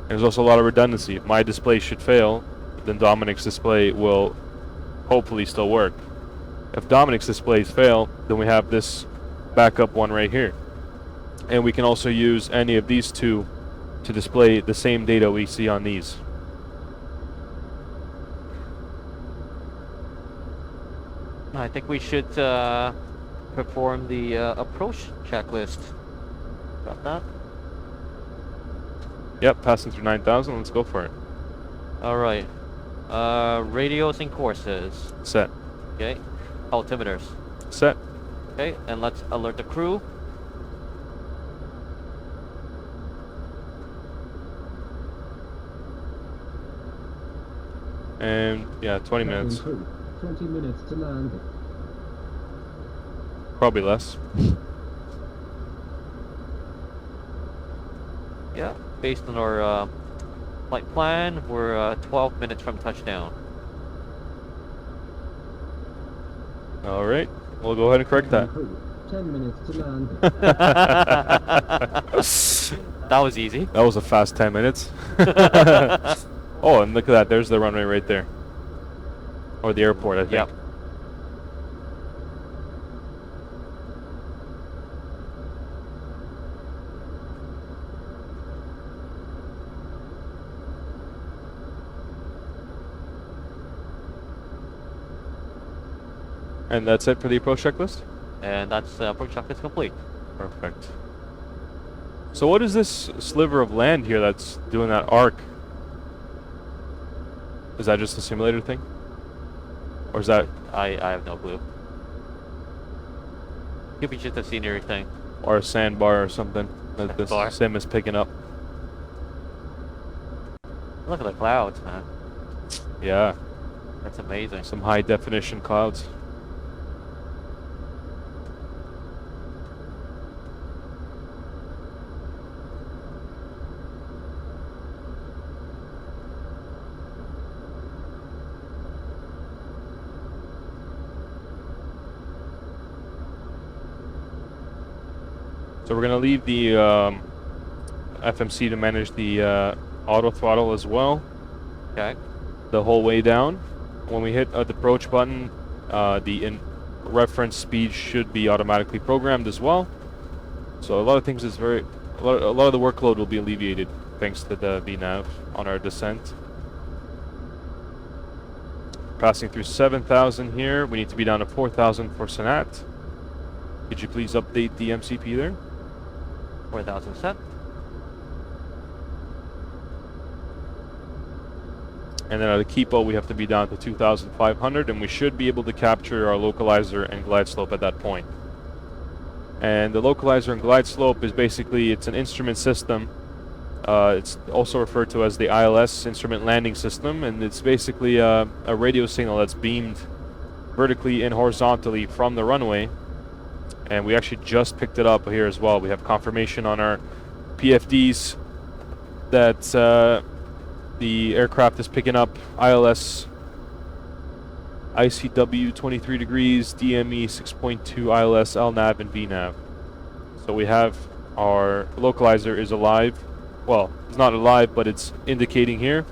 And there's also a lot of redundancy. If my display should fail, then Dominic's display will hopefully still work. If Dominic's displays fail, then we have this backup one right here. And we can also use any of these two to display the same data we see on these. I think we should perform the approach checklist. Got that? Yep, passing through 9,000. Let's go for it. All right. Radios and courses. Set. Okay. Altimeters. Set. Okay, and let's alert the crew. And yeah, 20 minutes. 20 minutes to landing. Probably less. Yeah, based on our flight plan, we're 12 minutes from touchdown. All right, we'll go ahead and correct that. 10 minutes to landing. That was easy. That was a fast 10 minutes. Oh, and look at that. There's the runway right there. Or the airport, I think. Yep. And that's it for the approach checklist? And that's approach checklist complete. Perfect. So what is this sliver of land here that's doing that arc? Is that just a simulator thing? Or is that... I have no clue. Could be just a scenery thing. or a sandbar or something that this Sandbar. sim is picking up? Look at the clouds, man. Yeah, That's amazing. some high definition clouds. So we're gonna leave the FMC to manage the auto throttle as well, Okay. the whole way down. When we hit the approach button, the reference speed should be automatically programmed as well. So a lot of things is a lot of the workload will be alleviated thanks to the VNav on our descent. Passing through 7,000 here. We need to be down to 4,000 for Sanat. Could you please update the MCP there? 4,000 set. And then at Akipo, we have to be down to 2,500, and we should be able to capture our localizer and glide slope at that point. And the localizer and glide slope is basically, it's an instrument system. It's also referred to as the ILS, Instrument Landing System, and it's basically a radio signal that's beamed vertically and horizontally from the runway. And we actually just picked it up here as well. We have confirmation on our PFDs that the aircraft is picking up ILS ICW 23 degrees, DME 6.2 ILS, LNAV, and VNAV. So we have our localizer is alive. Well, it's not alive, but it's indicating here.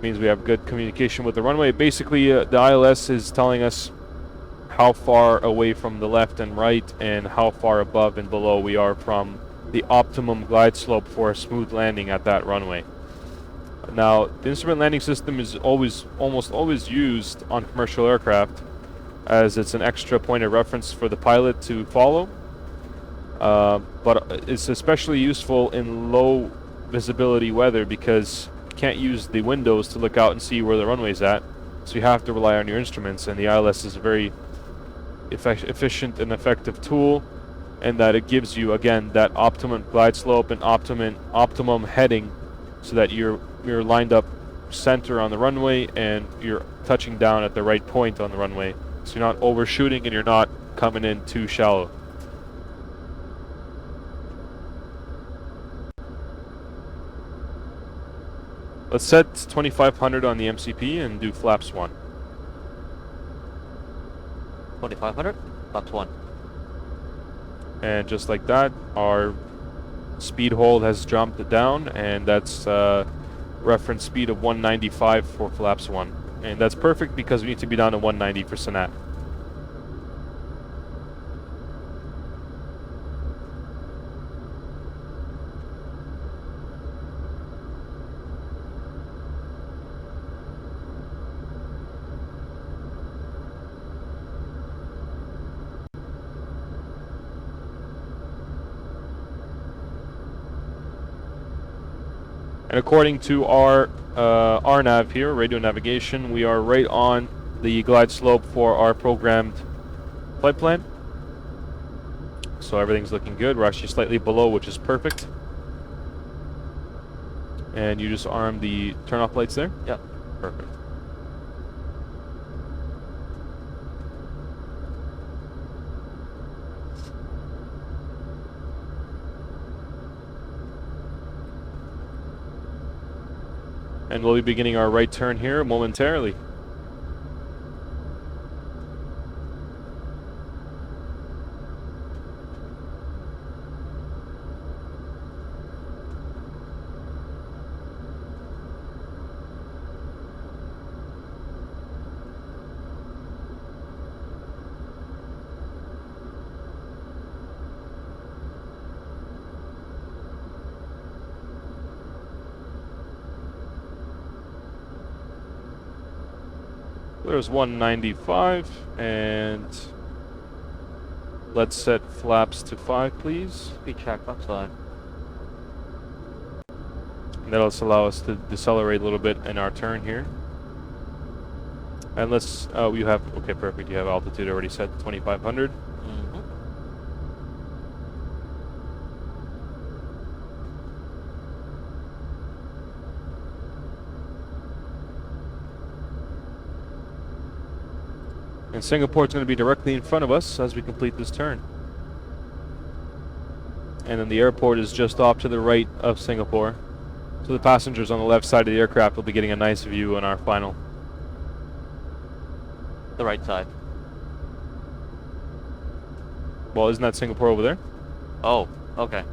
Means we have good communication with the runway. Basically, the ILS is telling us how far away from the left and right and how far above and below we are from the optimum glide slope for a smooth landing at that runway. Now, the instrument landing system is almost always used on commercial aircraft as it's an extra point of reference for the pilot to follow. But it's especially useful in low visibility weather because you can't use the windows to look out and see where the runway's at. So you have to rely on your instruments, and the ILS is a very efficient and effective tool, and that it gives you again that optimum glide slope and optimum heading, so that you're lined up center on the runway and you're touching down at the right point on the runway, so you're not overshooting and you're not coming in too shallow. Let's set 2500 on the MCP and do flaps 1. 2,500. That's one. And just like that, our speed hold has jumped down, and that's reference speed of 195 for flaps 1. And that's perfect because we need to be down to 190 for Sanat. And according to our RNAV here, radio navigation, we are right on the glide slope for our programmed flight plan. so everything's looking good. We're actually slightly below, which is perfect. And you just arm the turn-off lights there? Yep. Perfect. And we'll be beginning our right turn here momentarily. There's 195, and let's set flaps to 5, please. Speed check, flaps 5. And that'll allow us to decelerate a little bit in our turn here. And let's, you have, okay, perfect. You have altitude already set to 2,500. Mm-hmm. And Singapore's going to be directly in front of us as we complete this turn. And then the airport is just off to the right of Singapore. So the passengers on the left side of the aircraft will be getting a nice view on our final. The right side. Well, isn't that Singapore over there? Oh, okay.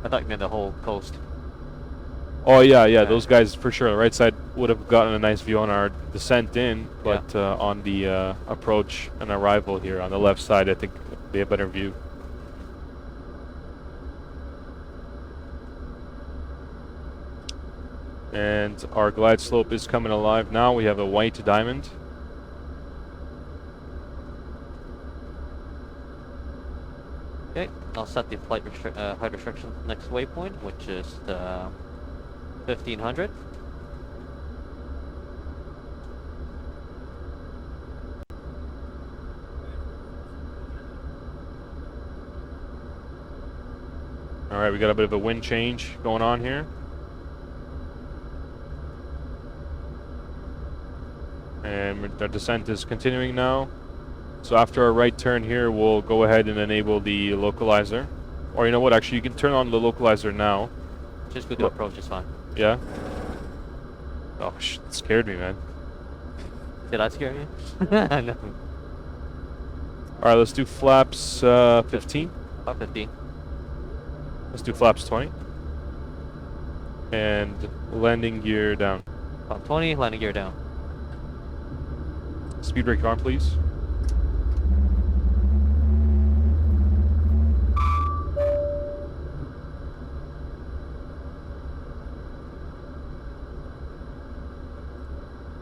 I thought you meant the whole coast. Oh yeah, yeah. Okay. Those guys for sure. The right side would have gotten a nice view on our descent in, but on the approach and arrival here on the left side, I think they have a better view. And our glide slope is coming alive now. We have a white diamond. Okay, I'll set the flight height restriction next waypoint, which is the 1500. All right, we got a bit of a wind change going on here. And our descent is continuing now. So after our right turn here, we'll go ahead and enable the localizer. Or you know what, actually you can turn on the localizer now. Just go to approach is fine. Yeah? Oh, it scared me, man. Did I scare you? No. Alright, let's do flaps 15. About 15. Let's do flaps 20. And landing gear down. About 20, landing gear down. Speed brake on, please.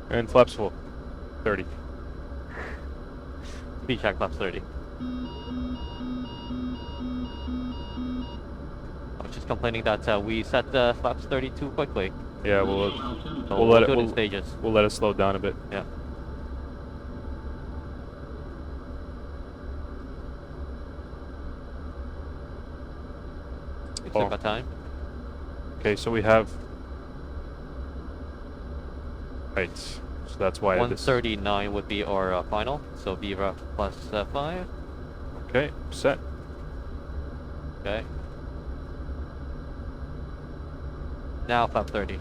And flaps full. 30. Speed check, flaps 30. I was just complaining that we set the flaps 30 too quickly. Yeah, So we'll let do it in stages. we'll let it slow down a bit. Yeah. We Oh. took our time. Okay, so we have. Right. So that's why I just. 139 would be our final. So Viva plus 5. Okay, set. Okay. Now flap 30.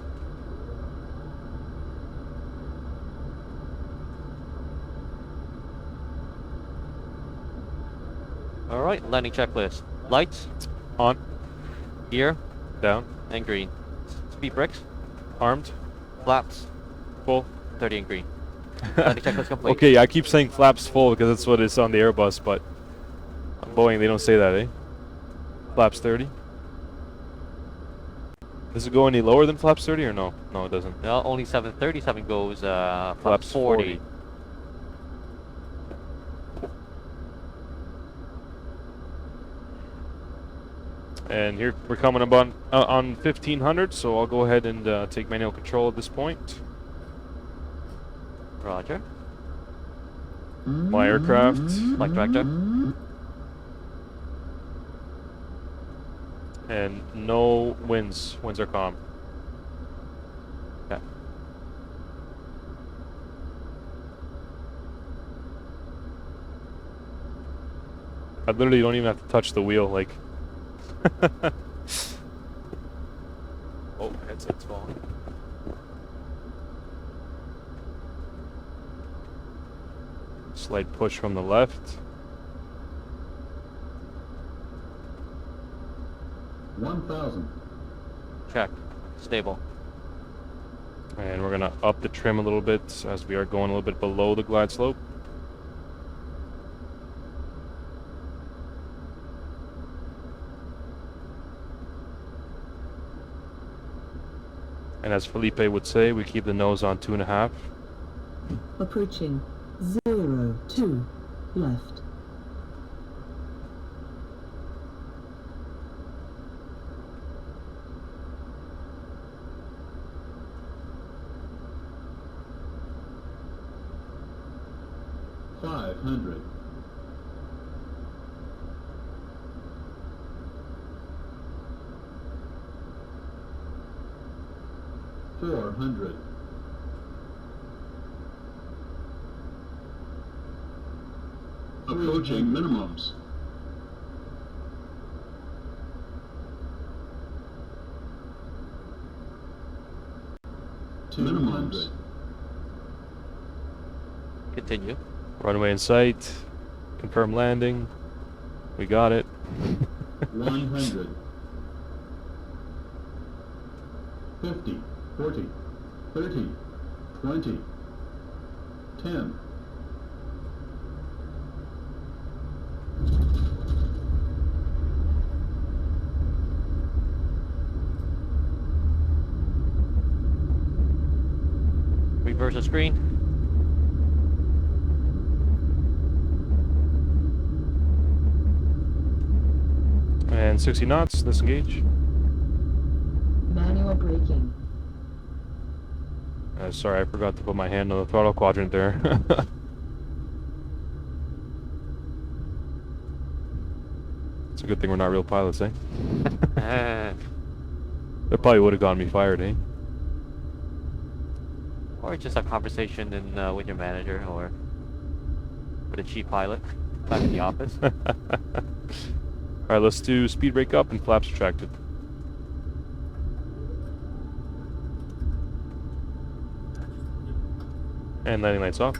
Alright, landing checklist. Lights, On. gear, Down. and green. Speed brakes, Armed. flaps, Full. 30 and green. Landing checklist complete. Okay, I keep saying flaps full because that's what it's on the Airbus, but on Boeing they don't say that, eh? Flaps 30. Does it go any lower than flaps 30 or no? No, it doesn't. No, only 737 goes flaps Flaps 40. And here we're coming about on 1500, so I'll go ahead and take manual control at this point. Roger. My aircraft. Flight director. And no winds. Winds are calm. Okay. I literally don't even have to touch the wheel, like. Oh, headset's falling. Slight push from the left. 1,000. Check. Stable. And we're gonna up the trim a little bit as we are going a little bit below the glide slope. And as Felipe would say, we keep the nose on 2.5. Approaching 02 left. $500. $400. Approaching minimums. $200. Continue. Runway in sight. Confirm landing. We got it. 100. 50, 40, 30, 20, 10. Reverse the screen. And 60 knots, disengage. Manual braking. Sorry, I forgot to put my hand on the throttle quadrant there. It's a good thing we're not real pilots, eh? That probably would have gotten me fired, eh? Or just a conversation in, with your manager or with a chief pilot back in the office. Alright, let's do speed brake up and flaps retracted. And landing lights off.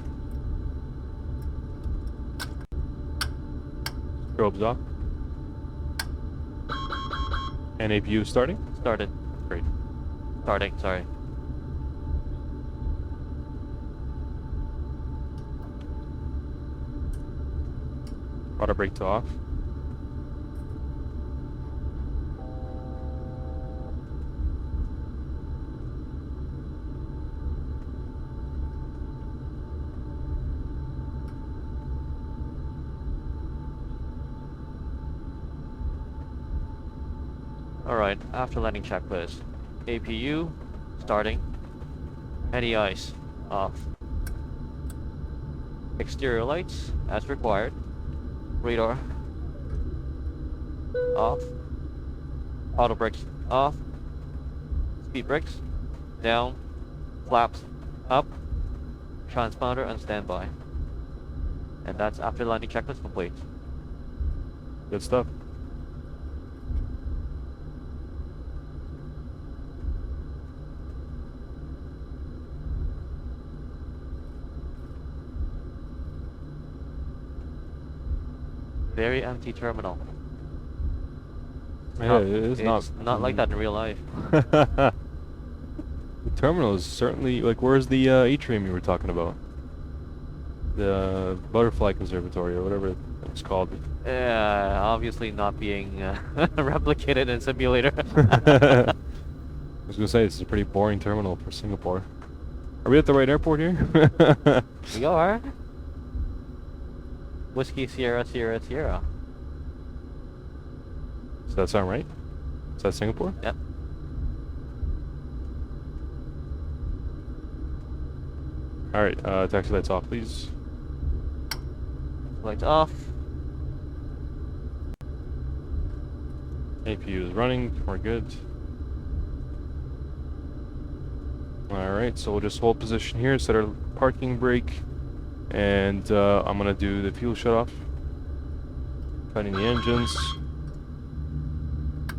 Strobes off. And APU starting. Started. Great. Starting, sorry. Auto brake to off. Alright, after landing checklist. APU, starting. Any ice, off. Exterior lights, as required. Radar, off. Auto brakes, off. Speed brakes, down. Flaps, up. Transponder on standby. And that's after landing checklist complete. Good stuff. Very empty terminal. Yeah, it is It's not like that in real life. The terminal is certainly like. Where's the atrium you were talking about? The butterfly conservatory or whatever it's called. Yeah, obviously not being replicated in simulator. I was gonna say this is a pretty boring terminal for Singapore. Are we at the right airport here? We are. Whiskey Sierra Sierra Sierra. Does that sound right? Is that Singapore? Yep. Alright, taxi lights off, please. Lights off. APU is running. We're good. Alright, so we'll just hold position here, set our parking brake, and I'm gonna do the fuel shutoff. Cutting the engines.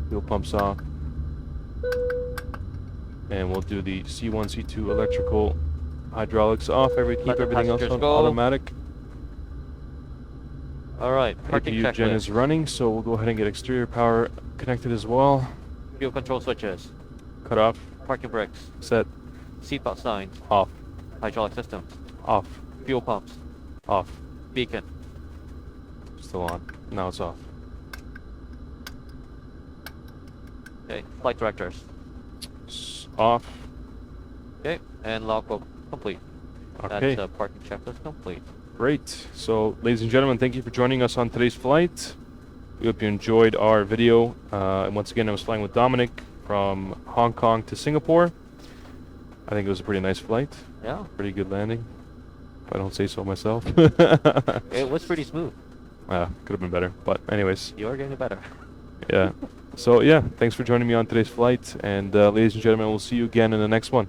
Fuel pumps off. And we'll do the C1, C2 electrical hydraulics off. Keep Let the everything else passengers on go. automatic. Alright, parking APU gen is checklist. running, so we'll go ahead and get exterior power connected as well. Fuel control switches. Cut off. Parking brakes. Set. Seatbelt signs. Off. Hydraulic systems. Off. Fuel pumps. Off. Beacon. Still on. Now it's off. Okay, flight directors. Off. Okay, and logbook complete. Okay. That's parking checklist complete. Great. So, ladies and gentlemen, thank you for joining us on today's flight. We hope you enjoyed our video. And once again, I was flying with Dominic from Hong Kong to Singapore. I think it was a pretty nice flight. Yeah, Pretty good landing, if I don't say so myself. it was pretty smooth. Could have been better. But anyways, You're getting better. yeah. So, yeah, thanks for joining me on today's flight. And ladies and gentlemen, we'll see you again in the next one.